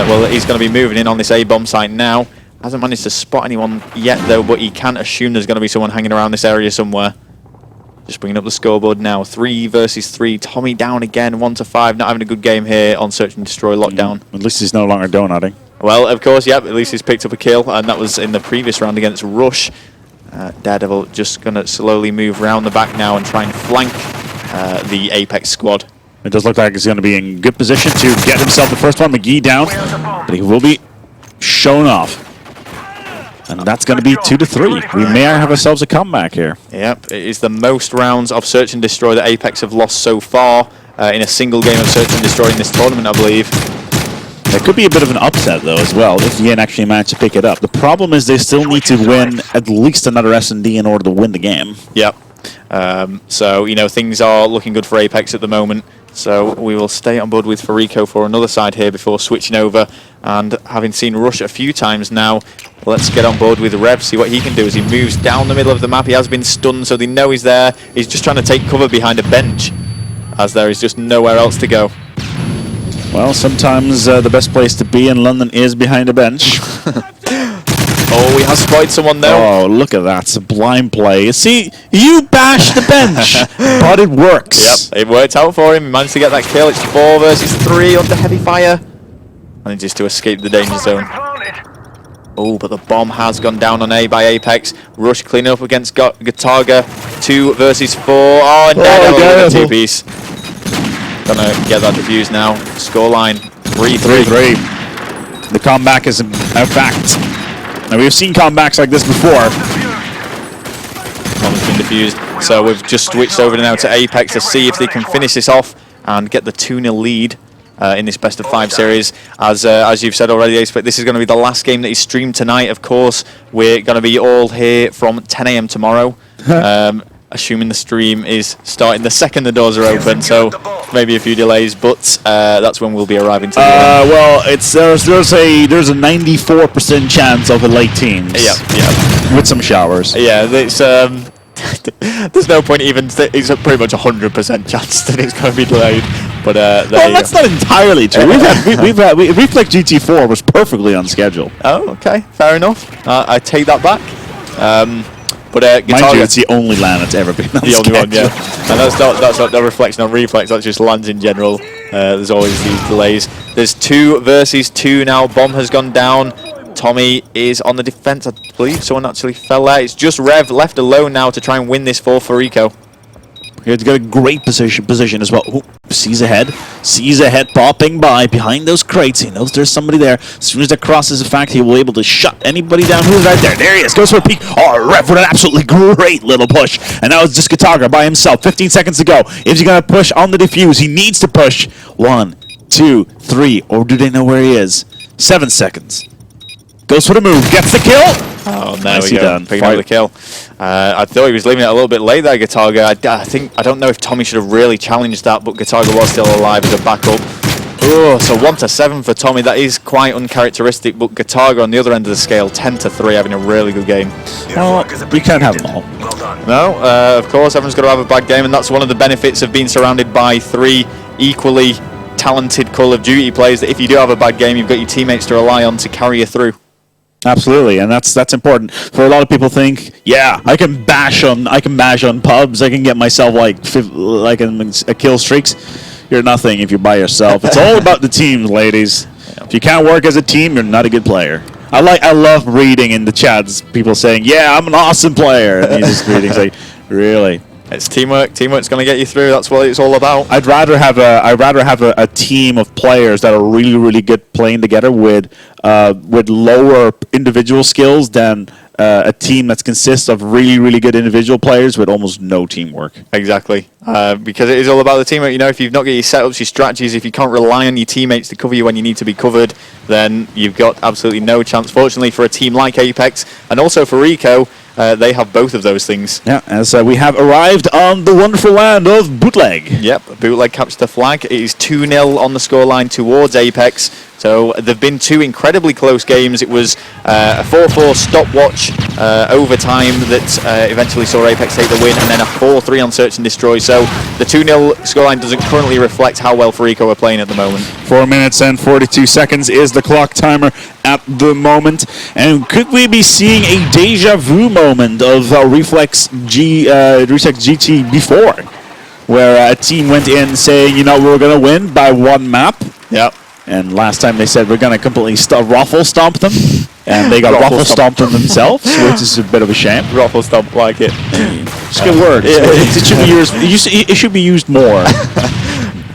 Well, he's going to be moving in on this A-bomb site now. Hasn't managed to spot anyone yet, though, but he can assume there's going to be someone hanging around this area somewhere. Just bringing up the scoreboard now. 3 versus 3. Tommy down again, 1-5. Not having a good game here on Search and Destroy lockdown. At least he's no longer donutting. Well, of course, yep. At least he's picked up a kill, and that was in the previous round against Rush. Daredevil just going to slowly move around the back now and try and flank the apeX squad. It does look like he's going to be in good position to get himself the first one. McGee down, but he will be shown off. And that's going to be 2-3. We may have ourselves a comeback here. Yep, it is the most rounds of Search and Destroy that apeX have lost so far in a single game of Search and Destroy in this tournament, I believe. There could be a bit of an upset, though, as well, if Yin actually managed to pick it up. The problem is they still need to win at least another S&D in order to win the game. Yep. So, things are looking good for apeX at the moment. So we will stay on board with Fariko for another side here before switching over. And having seen Rush a few times now, let's get on board with Rev, see what he can do as he moves down the middle of the map. He has been stunned, so they know he's there. He's just trying to take cover behind a bench, as there is just nowhere else to go. Well, sometimes the best place to be in London is behind a bench. Oh, he has spotted someone though. Oh, look at that sublime play. See, you bash the bench, but it works. Yep, it worked out for him. He managed to get that kill. It's 4 versus 3 under heavy fire. Manages to escape the danger zone. Oh, but the bomb has gone down on A by apeX. Rush cleaning up against Gataga. 2 versus 4. Oh, and Dead with a 2-piece. Gonna get that defused now. Scoreline 3-3. The comeback is a fact. Now, we've seen comebacks like this before. Bomb's been defused. So we've just switched over now to apeX to see if they can finish this off and get the 2-0 lead. In this best of 5 series, as you've said already, Ace, but this is going to be the last game that is streamed tonight. Of course, we're going to be all here from 10 AM tomorrow, assuming the stream is starting the second the doors are open. So maybe a few delays, but that's when we'll be arriving to. Well, it's there's a 94% chance of a late teams. Yeah, with some showers. Yeah, it's there's no point even. It's a pretty much 100% chance that it's going to be delayed. But well, that's not entirely true. Reflex GT4 was perfectly on schedule. Oh, okay, fair enough. I take that back. But mind you, it's the only LAN that's ever been on the schedule. only one, yeah. And that's not Reflex, not Reflex. That's just LANs in general. There's always these delays. There's 2 versus 2 now. Bomb has gone down. Tommy is on the defense. I believe someone actually fell there. It's just Rev left alone now to try and win this for Fariko. He's got a great position as well. Ooh, sees ahead popping by behind those crates. He knows there's somebody there. As soon as that crosses the fact, he will be able to shut anybody down who's right there. There he is, goes for a peek. Oh, Rev with an absolutely great little push. And now it's just Gataga by himself. 15 seconds to go. Is he going to push on the defuse? He needs to push. 1, 2, 3. Or do they know where he is? 7 seconds. Goes for the move, gets the kill. Oh, there we go. Picking up the kill. I thought he was leaving it a little bit late there, Gataga. I don't know if Tommy should have really challenged that, but Gataga was still alive as a backup. Oh, so 1-7 for Tommy. That is quite uncharacteristic, but Gataga on the other end of the scale, 10-3, having a really good game. Well, we can't have them all. No, of course, everyone's got to have a bad game, and that's one of the benefits of being surrounded by 3 equally talented Call of Duty players, that if you do have a bad game, you've got your teammates to rely on to carry you through. Absolutely, and that's important. For a lot of people, think, yeah, I can bash on pubs. I can get myself like a kill streaks. You're nothing if you're by yourself. It's all about the team, ladies. Yeah. If you can't work as a team, you're not a good player. I love reading in the chats people saying, yeah, I'm an awesome player, and you're just reading like, really. It's teamwork. Teamwork's going to get you through. That's what it's all about. I'd rather have a team of players that are really good playing together with lower individual skills than a team that consists of really good individual players with almost no teamwork. Exactly, because it is all about the teamwork. You know, if you've not got your setups, your strategies, if you can't rely on your teammates to cover you when you need to be covered, then you've got absolutely no chance. Fortunately for a team like apeX and also for Fariko, they have both of those things. Yeah, as we have arrived on the wonderful land of Bootleg. Yep, Bootleg captures the flag. It is 2-0 on the scoreline towards apeX. So there have been 2 incredibly close games. It was a 4-4 stopwatch overtime that eventually saw apeX take the win, and then a 4-3 on Search and Destroy. So the 2-0 scoreline doesn't currently reflect how well Fariko are playing at the moment. 4 minutes and 42 seconds is the clock timer at the moment. And could we be seeing a deja vu moment of Reflex GT before, where a team went in saying, you know, we're going to win by 1 map? Yep. And last time they said we're going to completely ruffle stomp them, and they got ruffle stomped them themselves, which is a bit of a shame. Ruffle stomp, like it. It's a good word. It should be used more.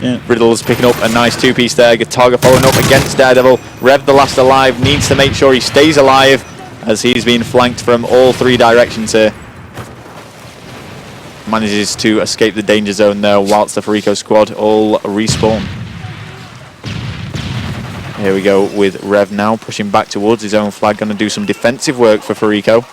Yeah. Riddle's picking up a nice 2-piece there. Gataga following up against Daredevil. Rev, the last alive, needs to make sure he stays alive as he's being flanked from all 3 directions here. Manages to escape the danger zone there whilst the Fariko squad all respawn. Here we go with Rev now, pushing back towards his own flag, going to do some defensive work for Fariko.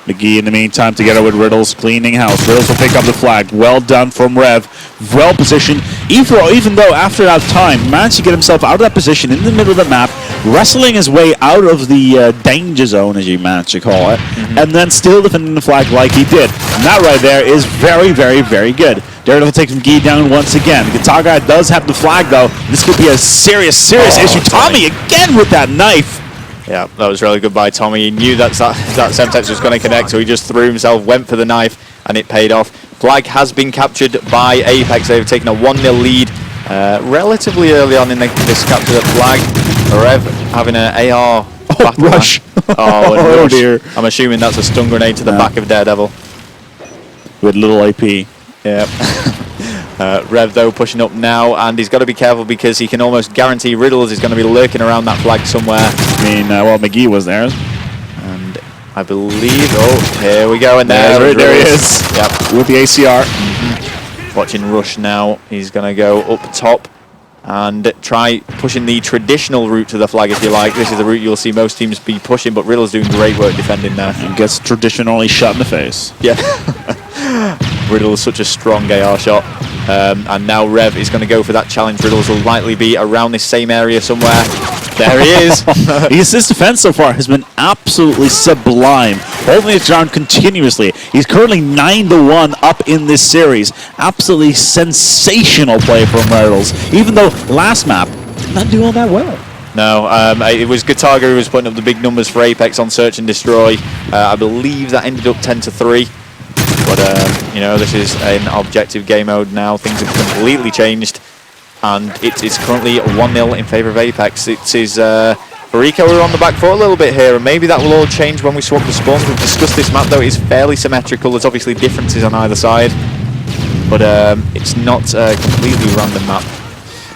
McGee, in the meantime, together with Riddles, cleaning house. Riddles will pick up the flag. Well done from Rev. Well positioned. Even though after that time, managed to get himself out of that position in the middle of the map, wrestling his way out of the danger zone, as you managed to call it, and then still defending the flag like he did. And that right there is very good. Daredevil takes McGee down once again. Gataga does have the flag, though. This could be a serious issue. Tommy again with that knife. Yeah, that was really good by Tommy. He knew that Semtex was going to connect, so he just threw himself, went for the knife, and it paid off. Flag has been captured by apeX. They've taken a 1-0 lead relatively early on in this capture of the flag. Rev having an AR battle rush. Oh, Rush. Dear. I'm assuming that's a stun grenade to the back of Daredevil. With little AP. Yeah. Rev though pushing up now, and he's got to be careful because he can almost guarantee Riddles is going to be lurking around that flag somewhere. I mean, well, McGee was there. And I believe, oh, here we go, and there he is. Yep. With the ACR. Watching Rush now, he's going to go up top and try pushing the traditional route to the flag, if you like. This is the route you'll see most teams be pushing, but Riddle's doing great work defending there. And gets traditionally shot in the face. Yeah. Riddle is such a strong AR shot. And now Rev is going to go for that challenge. Riddles will likely be around this same area somewhere. There he is. His defense so far has been absolutely sublime, holding it down continuously. He's currently 9-1 up in this series. Absolutely sensational play from Riddles, even though last map, not doing that well. No, it was Gataga who was putting up the big numbers for apeX on Search and Destroy. I believe that ended up 10-3. But, you know, this is an objective game mode now. Things have completely changed. And it is currently 1-0 in favour of apeX. It is Fariko who are on the back foot a little bit here. And maybe that will all change when we swap the spawns. We've discussed this map, though. It is fairly symmetrical. There's obviously differences on either side. But it's not a completely random map.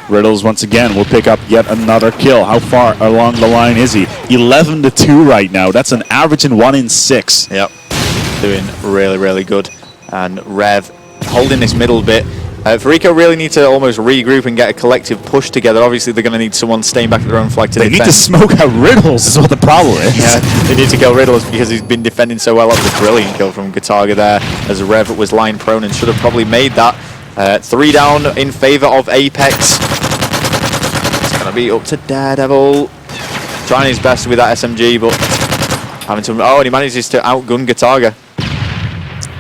Riddles, once again, will pick up yet another kill. How far along the line is he? 11-2 right now. That's an average in 1 in 6. Yep. Doing really, really good. And Rev holding this middle bit. Fariko really need to almost regroup and get a collective push together. Obviously, they're going to need someone staying back at their own flag to defend. They need to smoke out Riddles is what the problem is. Yeah, they need to kill Riddles because he's been defending so well. That was a brilliant kill from Gataga there as Rev was lying prone and should have probably made that. 3 down in favour of apeX. It's going to be up to Daredevil. Trying his best with that SMG, but having to... Oh, and he manages to outgun Gataga.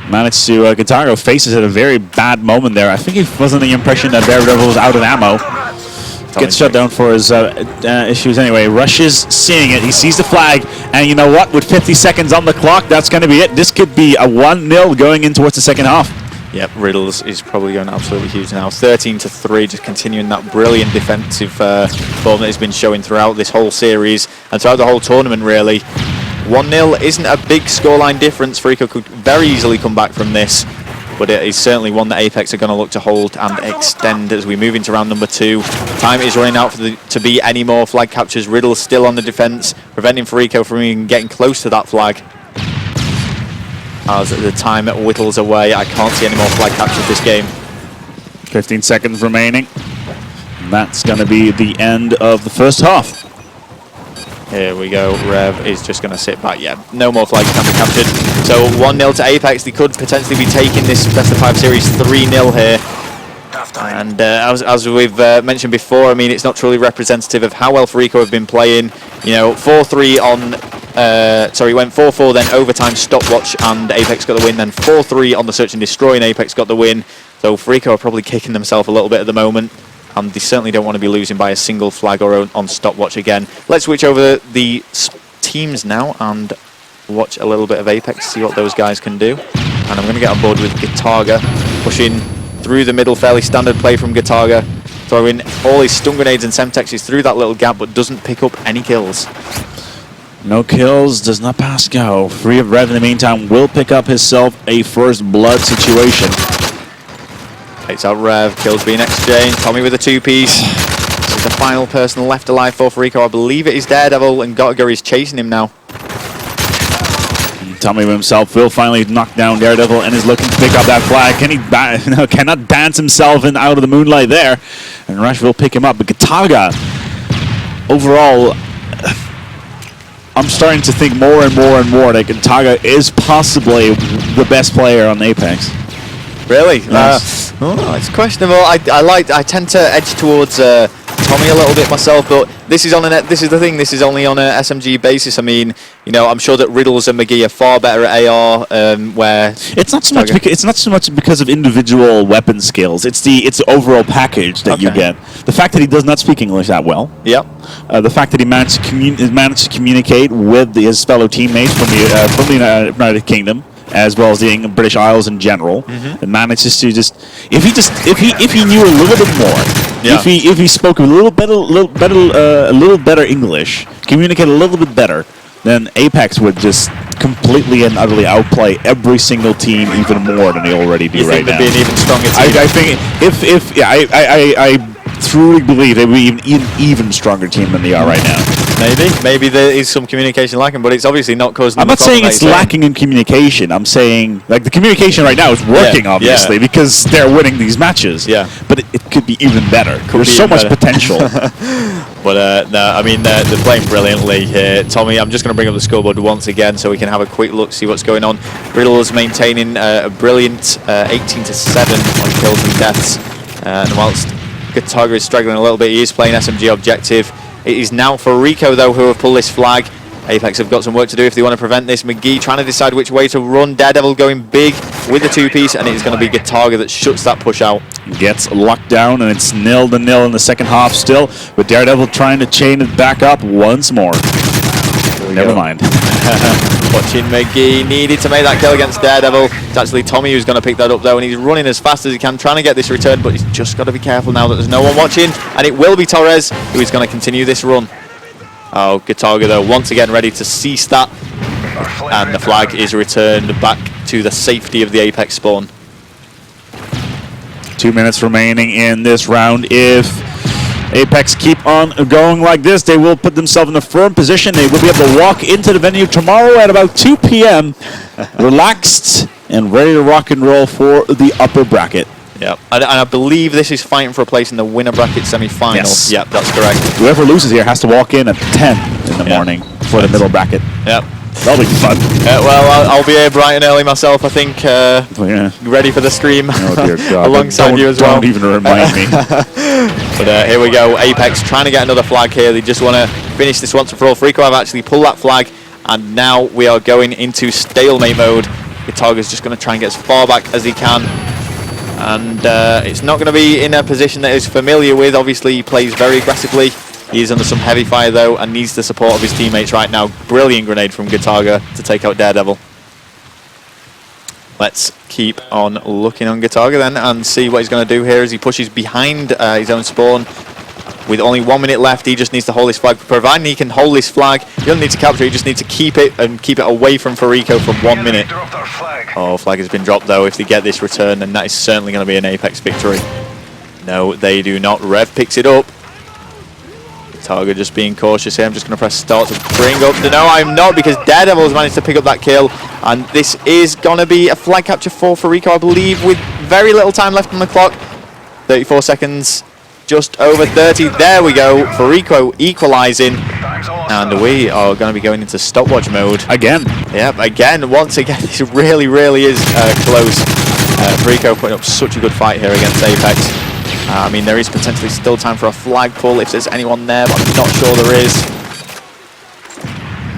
Managed to Gatago faces at a very bad moment there. I think he was under the impression that Daredevil was out of ammo. Gets shut down for his issues anyway. Rushes, seeing it. He sees the flag, and you know what? With 50 seconds on the clock, that's going to be it. This could be a 1-0 going in towards the second half. Yep, Riddles is probably going absolutely huge now. 13-3, just continuing that brilliant defensive form that he's been showing throughout this whole series and throughout the whole tournament, really. 1-0 isn't a big scoreline difference. Fariko could very easily come back from this, but it is certainly one that apeX are going to look to hold and extend as we move into round number 2. Time is running out for to be any more flag captures. Riddle's still on the defense, preventing Fariko from even getting close to that flag. As the time whittles away, I can't see any more flag captures this game. 15 seconds remaining. And that's going to be the end of the first half. Here we go. Rev is just going to sit back. Yeah, no more flags can be captured. So 1-0 to apeX. They could potentially be taking this best of 5 series 3-0 here. And as we've mentioned before, I mean, it's not truly representative of how well Fariko have been playing. You know, 4-3 on... sorry, went 4-4, then overtime Stopwatch, and apeX got the win. Then 4-3 on the Search and Destroy, and apeX got the win. So Fariko are probably kicking themselves a little bit at the moment. And they certainly don't want to be losing by a single flag or on Stopwatch again. Let's switch over the teams now and watch a little bit of apeX, see what those guys can do. And I'm going to get on board with Gataga, pushing through the middle, fairly standard play from Gataga, throwing all his stun grenades and semtexes through that little gap, but doesn't pick up any kills. No kills, does not pass go. Free of Rev in the meantime will pick up himself a first blood situation. Takes out Rev, kills being exchanged. Tommy with a 2-piece. This is the final person left alive for Fariko. I believe it is Daredevil, and Gataga is chasing him now. And Tommy himself will finally knock down Daredevil and is looking to pick up that flag. Can he cannot dance himself in out of the moonlight there. And Rush will pick him up. But Gataga, overall, I'm starting to think more and more and more that Gataga is possibly the best player on apeX. Really? Yes. Oh, it's questionable. I tend to edge towards Tommy a little bit myself, but this is the thing. This is only on a SMG basis. I mean, you know, I'm sure that Riddles and McGee are far better at AR. Where it's not so much because of individual weapon skills. It's the overall package that you get. The fact that he does not speak English that well. Yep. The fact that he managed to communicate with his fellow teammates from the United Kingdom, as well as the British Isles in general, and manages to if he knew a little bit more, if he spoke a little better English, communicate a little bit better, then apeX would just completely and utterly outplay every single team even more than they already do right now. They'd be an even stronger team. I think I truly believe they would be an even stronger team than they are right now. Maybe there is some communication lacking, but it's obviously not causing. I'm not saying it's lacking in communication. I'm saying like the communication right now is working, obviously, because they're winning these matches. Yeah, but it could be even better. There's so much potential. But no, I mean they're playing brilliantly here. Tommy, I'm just going to bring up the scoreboard once again so we can have a quick look, see what's going on. Riddle's maintaining a brilliant 18-7 on kills and deaths, and whilst Gataga is struggling a little bit, he is playing SMG objective. It is now Fariko, though, who have pulled this flag. apeX have got some work to do if they want to prevent this. McGee trying to decide which way to run. Daredevil going big with the two-piece, and it's going to be Gataga that shuts that push out. Gets locked down, and it's 0-0 in the second half still, but Daredevil trying to chain it back up once more. Never mind. Watching McGee, needed to make that kill against Daredevil. It's actually Tommy who's going to pick that up, though, and he's running as fast as he can, trying to get this return, but he's just got to be careful now that there's no one watching, and it will be Torres who is going to continue this run. Oh, Gataga, though, once again ready to cease that, and the flag is returned back to the safety of the apeX spawn. 2 minutes remaining in this round. If apeX keep on going like this, they will put themselves in a firm position. They will be able to walk into the venue tomorrow at about 2 p.m. relaxed and ready to rock and roll for the upper bracket. Yep, and I believe this is fighting for a place in the winner bracket semi-final. Yes. Yep, that's correct. Whoever loses here has to walk in at 10 in the morning for the middle bracket. Yep. That'll be fun. Well, I'll be here bright and early myself, I think, ready for the stream. Oh, dear God. Alongside you as well. Don't even remind me. But here we go, apeX trying to get another flag here. They just want to finish this once and for all. Fariko have actually pulled that flag, and now we are going into stalemate mode. Gataga's just going to try and get as far back as he can. And it's not going to be in a position that he's familiar with. Obviously, he plays very aggressively. He is under some heavy fire, though, and needs the support of his teammates right now. Brilliant grenade from Gataga to take out Daredevil. Let's keep on looking on Gataga then and see what he's going to do here as he pushes behind his own spawn. With only 1 minute left, he just needs to hold this flag. Providing he can hold this flag, he doesn't need to capture it, he just needs to keep it and keep it away from Fariko for 1 minute. Oh, flag has been dropped, though. If they get this return, then that is certainly going to be an apeX victory. No, they do not. Rev picks it up. Gataga just being cautious here. I'm just going to press start to bring up the... No, I'm not, because Daredevil has managed to pick up that kill. And this is going to be a flag capture for Fariko, I believe, with very little time left on the clock. 34 seconds, just over 30. There we go. Fariko equalising. And we are going to be going into stopwatch mode. Again. Yep, again. Once again, this really is close. Fariko putting up such a good fight here against apeX. I mean, there is potentially still time for a flag pull if there's anyone there, but I'm not sure there is.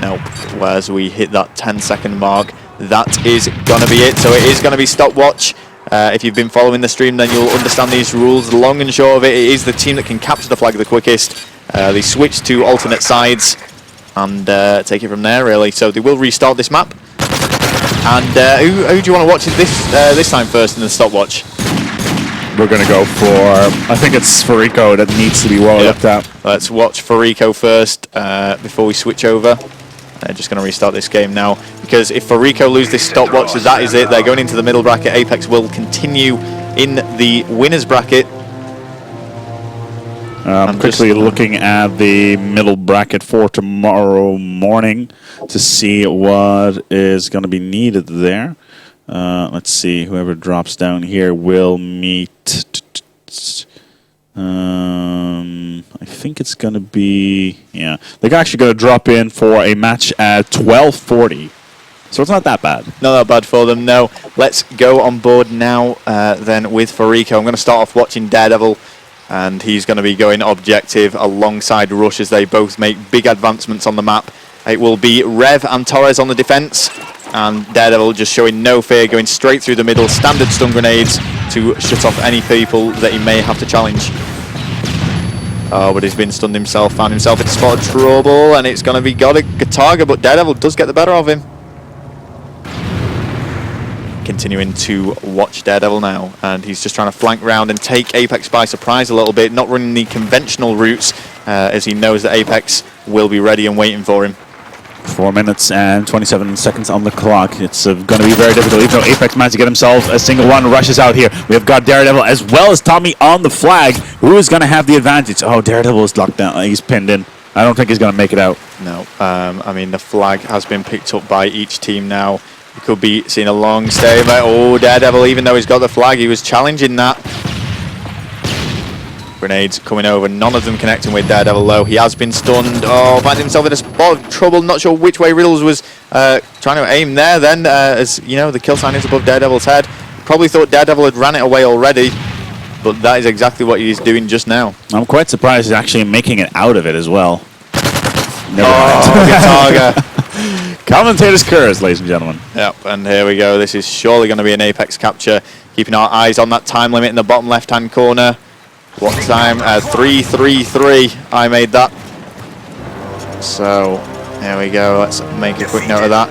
Nope. Whereas we hit that 10-second mark, that is going to be it. So it is going to be stopwatch. If you've been following the stream, then you'll understand these rules. Long and short of it, it is the team that can capture the flag the quickest. They switch to alternate sides and take it from there, really. So they will restart this map. And who do you want to watch this time first in the stopwatch? We're going to go for, I think it's Fariko that needs to be well looked at. Let's watch Fariko first before we switch over. Just going to restart this game now, because if Fariko lose this stopwatch, that is it. They're going into the middle bracket. apeX will continue in the winners bracket. I'm quickly looking at the middle bracket for tomorrow morning to see what is going to be needed there. Let's see, whoever drops down here will meet... I think it's going to be... Yeah, they're actually going to drop in for a match at 12:40. So it's not that bad. Not that bad for them, no. Let's go on board now then with Fariko. I'm going to start off watching Daredevil. And he's going to be going objective alongside Rush as they both make big advancements on the map. It will be Rev and Torres on the defense, and Daredevil just showing no fear, going straight through the middle, standard stun grenades to shut off any people that he may have to challenge. Oh, but he's been stunned himself, found himself in a spot of trouble, and it's going to be Gataga, but Daredevil does get the better of him. Continuing to watch Daredevil now, and he's just trying to flank round and take apeX by surprise a little bit, not running the conventional routes, as he knows that apeX will be ready and waiting for him. 4 minutes and 27 seconds on the clock. It's going to be very difficult, even though apeX managed to get himself a single one. Rushes out here. We have got Daredevil as well as Tommy on the flag. Who is going to have the advantage? Oh, Daredevil is locked down. He's pinned in. I don't think he's going to make it out. No, I mean, the flag has been picked up by each team now. We could be seeing a long stay, but oh, Daredevil, even though he's got the flag, he was challenging that. Grenades coming over, none of them connecting with Daredevil though. He has been stunned. Oh, finds himself in a spot of trouble. Not sure which way Riddles was trying to aim there then, as you know, the kill sign is above Daredevil's head. Probably thought Daredevil had ran it away already, but that is exactly what he's doing just now. I'm quite surprised he's actually making it out of it as well. Never mind. Gataga. Commentator's curse, ladies and gentlemen. Yep, and here we go. This is surely going to be an apeX capture. Keeping our eyes on that time limit in the bottom left-hand corner. What time? 3:33. I made that. So, there we go. Let's make a quick note of that.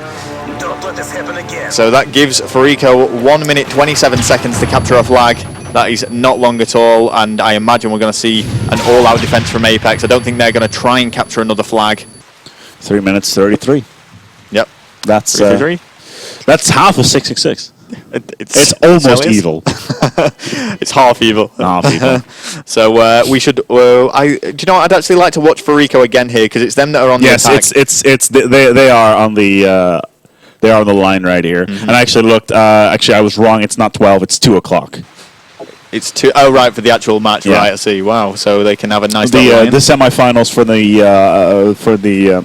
Don't let this happen again. So that gives Fariko 1 minute 27 seconds to capture a flag. That is not long at all, and I imagine we're going to see an all-out defense from apeX. I don't think they're going to try and capture another flag. 3 minutes 33. Yep. That's 3:33. That's half of 666. It's so almost is. evil. It's half evil. Half evil. So we should. Do you know what? I'd actually like to watch Fariko again here because it's them that are on the attack. Yes, they are on the they are on the line right here. And I actually looked. Actually, I was wrong. It's not 12. It's 2 o'clock. It's 2. Oh, right, for the actual match. Yeah. Right, I see. Wow. So they can have a nice. The semifinals for the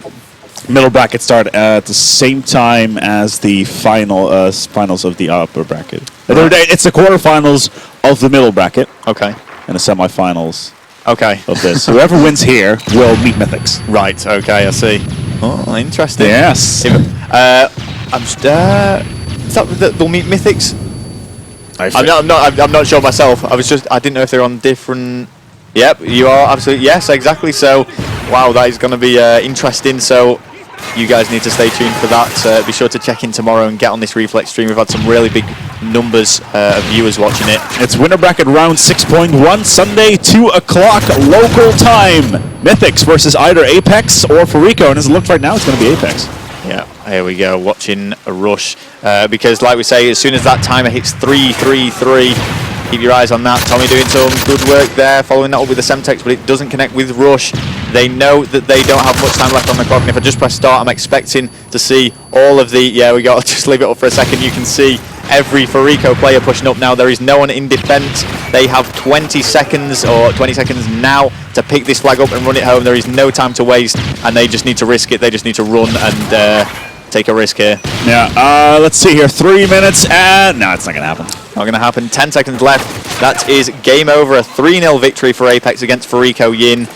middle bracket start at the same time as the finals of the upper bracket. It's the quarterfinals of the middle bracket. Okay. And the semifinals. Okay. Of this. Whoever wins here will meet Mythics. Right. Okay. I see. Oh, interesting. Yes. I'm just. Is that they'll meet Mythics? I'm not sure myself. I didn't know if they're on different. Yep, you are absolutely. Yes, exactly. So, wow, that is going to be interesting. So, you guys need to stay tuned for that. Be sure to check in tomorrow and get on this Reflex stream. We've had some really big numbers of viewers watching it. It's winner bracket round 6.1, Sunday, 2 o'clock local time. Mythics versus either apeX or Fariko, and as it looks right now, it's going to be apeX. Yeah, here we go, watching a Rush. Because, like we say, as soon as that timer hits 3:33, keep your eyes on that. Tommy doing some good work there, following that up with the Semtex, but it doesn't connect with Rush. They know that they don't have much time left on the clock, and if I just press start, I'm expecting to see all of the... Yeah, we got to just leave it up for a second. You can see every Fariko player pushing up now. There is no one in defense. They have 20 seconds now to pick this flag up and run it home. There is no time to waste, and they just need to risk it. They just need to run and take a risk here. Yeah, let's see here. 3 minutes and... No, it's not going to happen. Not going to happen. 10 seconds left. That is game over. A 3-0 victory for apeX against Fariko Yin.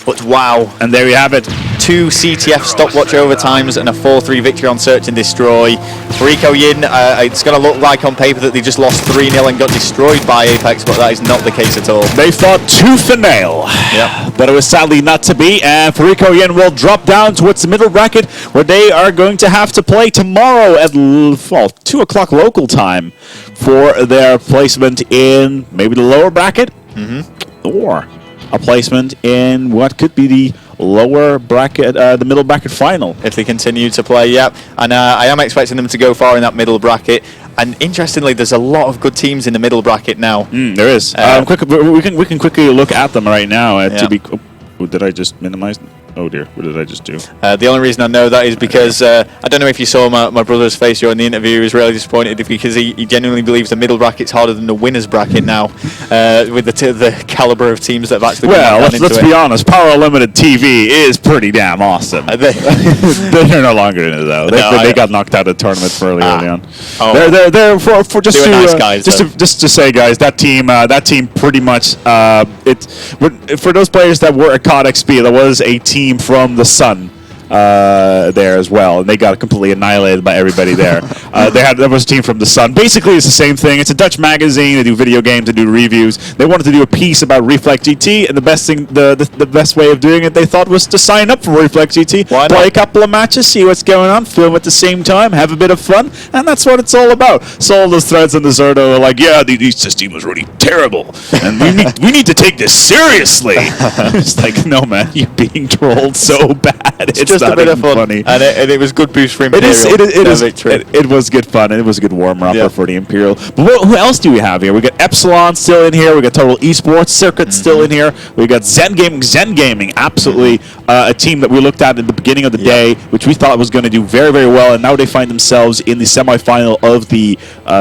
But wow. And there you have it. 2 CTF stopwatch overtimes and a 4-3 victory on Search and Destroy. Fariko Yin, it's going to look like on paper that they just lost 3-0 and got destroyed by apeX, but that is not the case at all. They fought tooth and nail. Yep. But it was sadly not to be, and Fariko Yin will drop down towards the middle bracket, where they are going to have to play tomorrow at 2 o'clock local time for their placement in maybe the lower bracket, or a placement in what could be the lower bracket, the middle bracket final. If they continue to play, yep. And I am expecting them to go far in that middle bracket. And interestingly, there's a lot of good teams in the middle bracket now. There is. We can quickly look at them right now. To be, did I just minimize? Oh dear, what did I just do? The only reason I know that is because I don't know if you saw my brother's face during the interview. He was really disappointed because he genuinely believes the middle bracket's harder than the winners bracket now, with the caliber of teams that have actually. Well, let's be honest. Power Unlimited TV is pretty damn awesome. They're no longer in it though. They got knocked out of the tournament fairly early on. Oh. They're for just to nice guys, just to say, guys, that team pretty much for those players that were at COD XP, there was a team from the Sun there as well, and they got completely annihilated by everybody there. There was a team from the Sun. Basically, it's the same thing. It's a Dutch magazine. They do video games. They do reviews. They wanted to do a piece about Reflex GT, and the best way of doing it, they thought, was to sign up for Reflex GT, play a couple of matches, see what's going on, film at the same time, have a bit of fun, and that's what it's all about. So all those threads on the Zerto are like, yeah, this team was really terrible, and we need to take this seriously. It's like, no, man, you're being trolled so bad. It's just a bit of fun, funny. and it was good boost for Imperial. It was good fun, and it was a good warm-up for the Imperial. But who else do we have here? We got Epsilon still in here. We got Total Esports Circuit still in here. We got Zen Gaming, absolutely a team that we looked at the beginning of the day, which we thought was going to do very, very well, and now they find themselves in the semifinal of the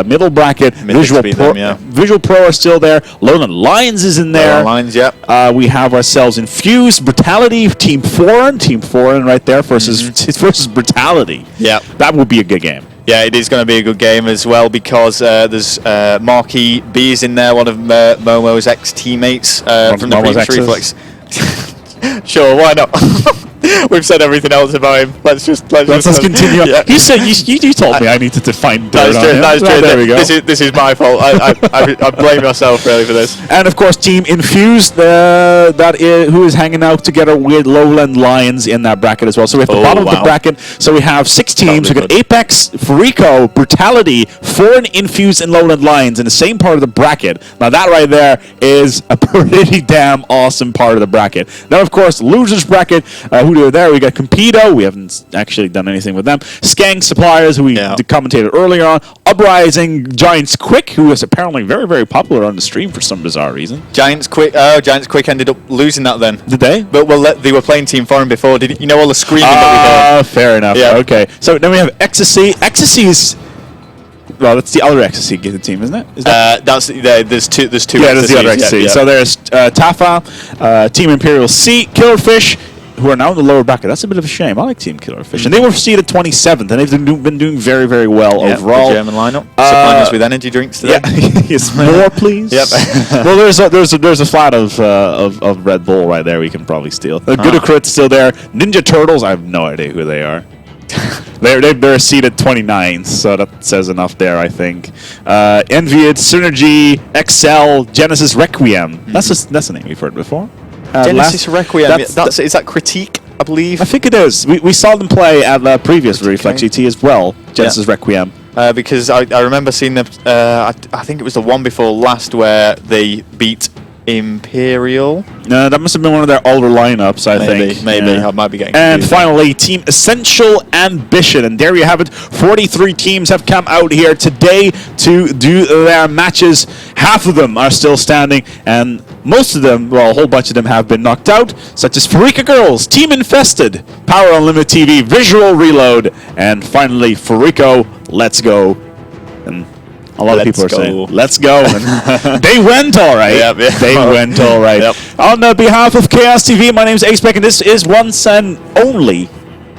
middle bracket. Visual Pro are still there. Lowland Lions is in there. Lions, yep. We have ourselves Infused, Brutality, Team Foreign right there versus Brutality. Yeah, that would be a good game. Yeah, it is going to be a good game as well because there's Marky B is in there, one of Momo's ex-teammates from the previous Reflex. Sure, why not? We've said everything else about him. Let's just continue. Yeah. You told me I needed to find dirt on him. That's true. There we go. This is my fault. I blame myself really for this. And of course, Team Infused, who is hanging out together with Lowland Lions in that bracket as well. So we have the bottom of the bracket. So we have 6 teams. We got apeX, Fariko, Brutality, Foreign, Infused, and Lowland Lions in the same part of the bracket. Now that right there is a pretty damn awesome part of the bracket. Now, of course, losers bracket. Who do we there? We got Compedo. We haven't actually done anything with them. Skank Suppliers, who we commentated earlier on. Uprising, Giants Quick, who is apparently very, very popular on the stream for some bizarre reason. Giants Quick ended up losing that then. Did they? But they were playing Team Foreign before. Did you know all the screaming that we heard? Fair enough. Yeah. Okay. So then we have Ecstasy. Ecstasy is... Well, that's the other Ecstasy team, isn't it? There's two. Yeah, there's the other Ecstasy. Yeah. So there's Tafa, Team Imperial C, Killerfish, who are now in the lower bracket. That's a bit of a shame. I like Team Killerfish. And they were seeded 27th, and they've been doing very, very well overall. The German lineup. Supplying us with energy drinks today. Yeah. Yes, more, please. Yep. Well, there's a flat of Red Bull right there we can probably steal. Gudokrit's still there. Ninja Turtles, I have no idea who they are. They're seated 29th, so that says enough there, I think. Envied, Synergy, Excel, Genesis Requiem. That's a name we've heard before. Genesis Requiem. Is that Critique, I believe? I think it is. We saw them play at the previous Reflex GT as well. Genesis Requiem. Because I remember seeing them. I think it was the one before last where they beat Imperial. No, that must have been one of their older lineups, I think. Maybe. I might be getting confused. And finally, there. Team Essential Ambition. And there you have it. 43 teams have come out here today to do their matches. Half of them are still standing, and most of them, well, a whole bunch of them have been knocked out, such as Fariko Girls, Team Infested, Power Unlimited TV, Visual Reload, and finally, Fariko, Let's Go. And a lot of people are saying, let's go. And they went all right. Yep. They went all right. Yep. On behalf of Chaos TV, my name is apeX, and this is once and only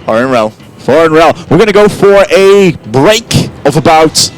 Foreign Rel. We're going to go for a break of about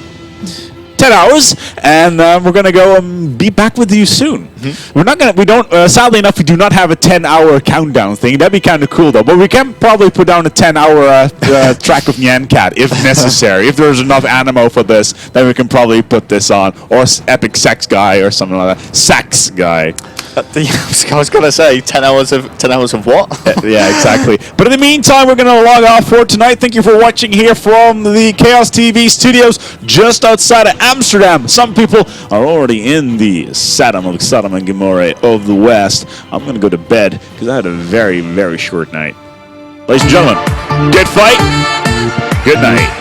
10 hours, and we're going to go and be back with you soon. Sadly enough, we do not have a 10-hour countdown thing. That'd be kind of cool, though. But we can probably put down a 10-hour track of Nyan Cat, if necessary. If there's enough animo for this, then we can probably put this on. Or Epic Sex Guy, or something like that. Sex Guy. I was going to say 10 hours of what? Yeah, exactly. But in the meantime, we're going to log off for tonight. Thank you for watching here from the Chaos TV studios just outside of Amsterdam. Some people are already in the Sodom and Gomorrah of the West. I'm going to go to bed because I had a very, very short night. Ladies and gentlemen, good fight. Good night.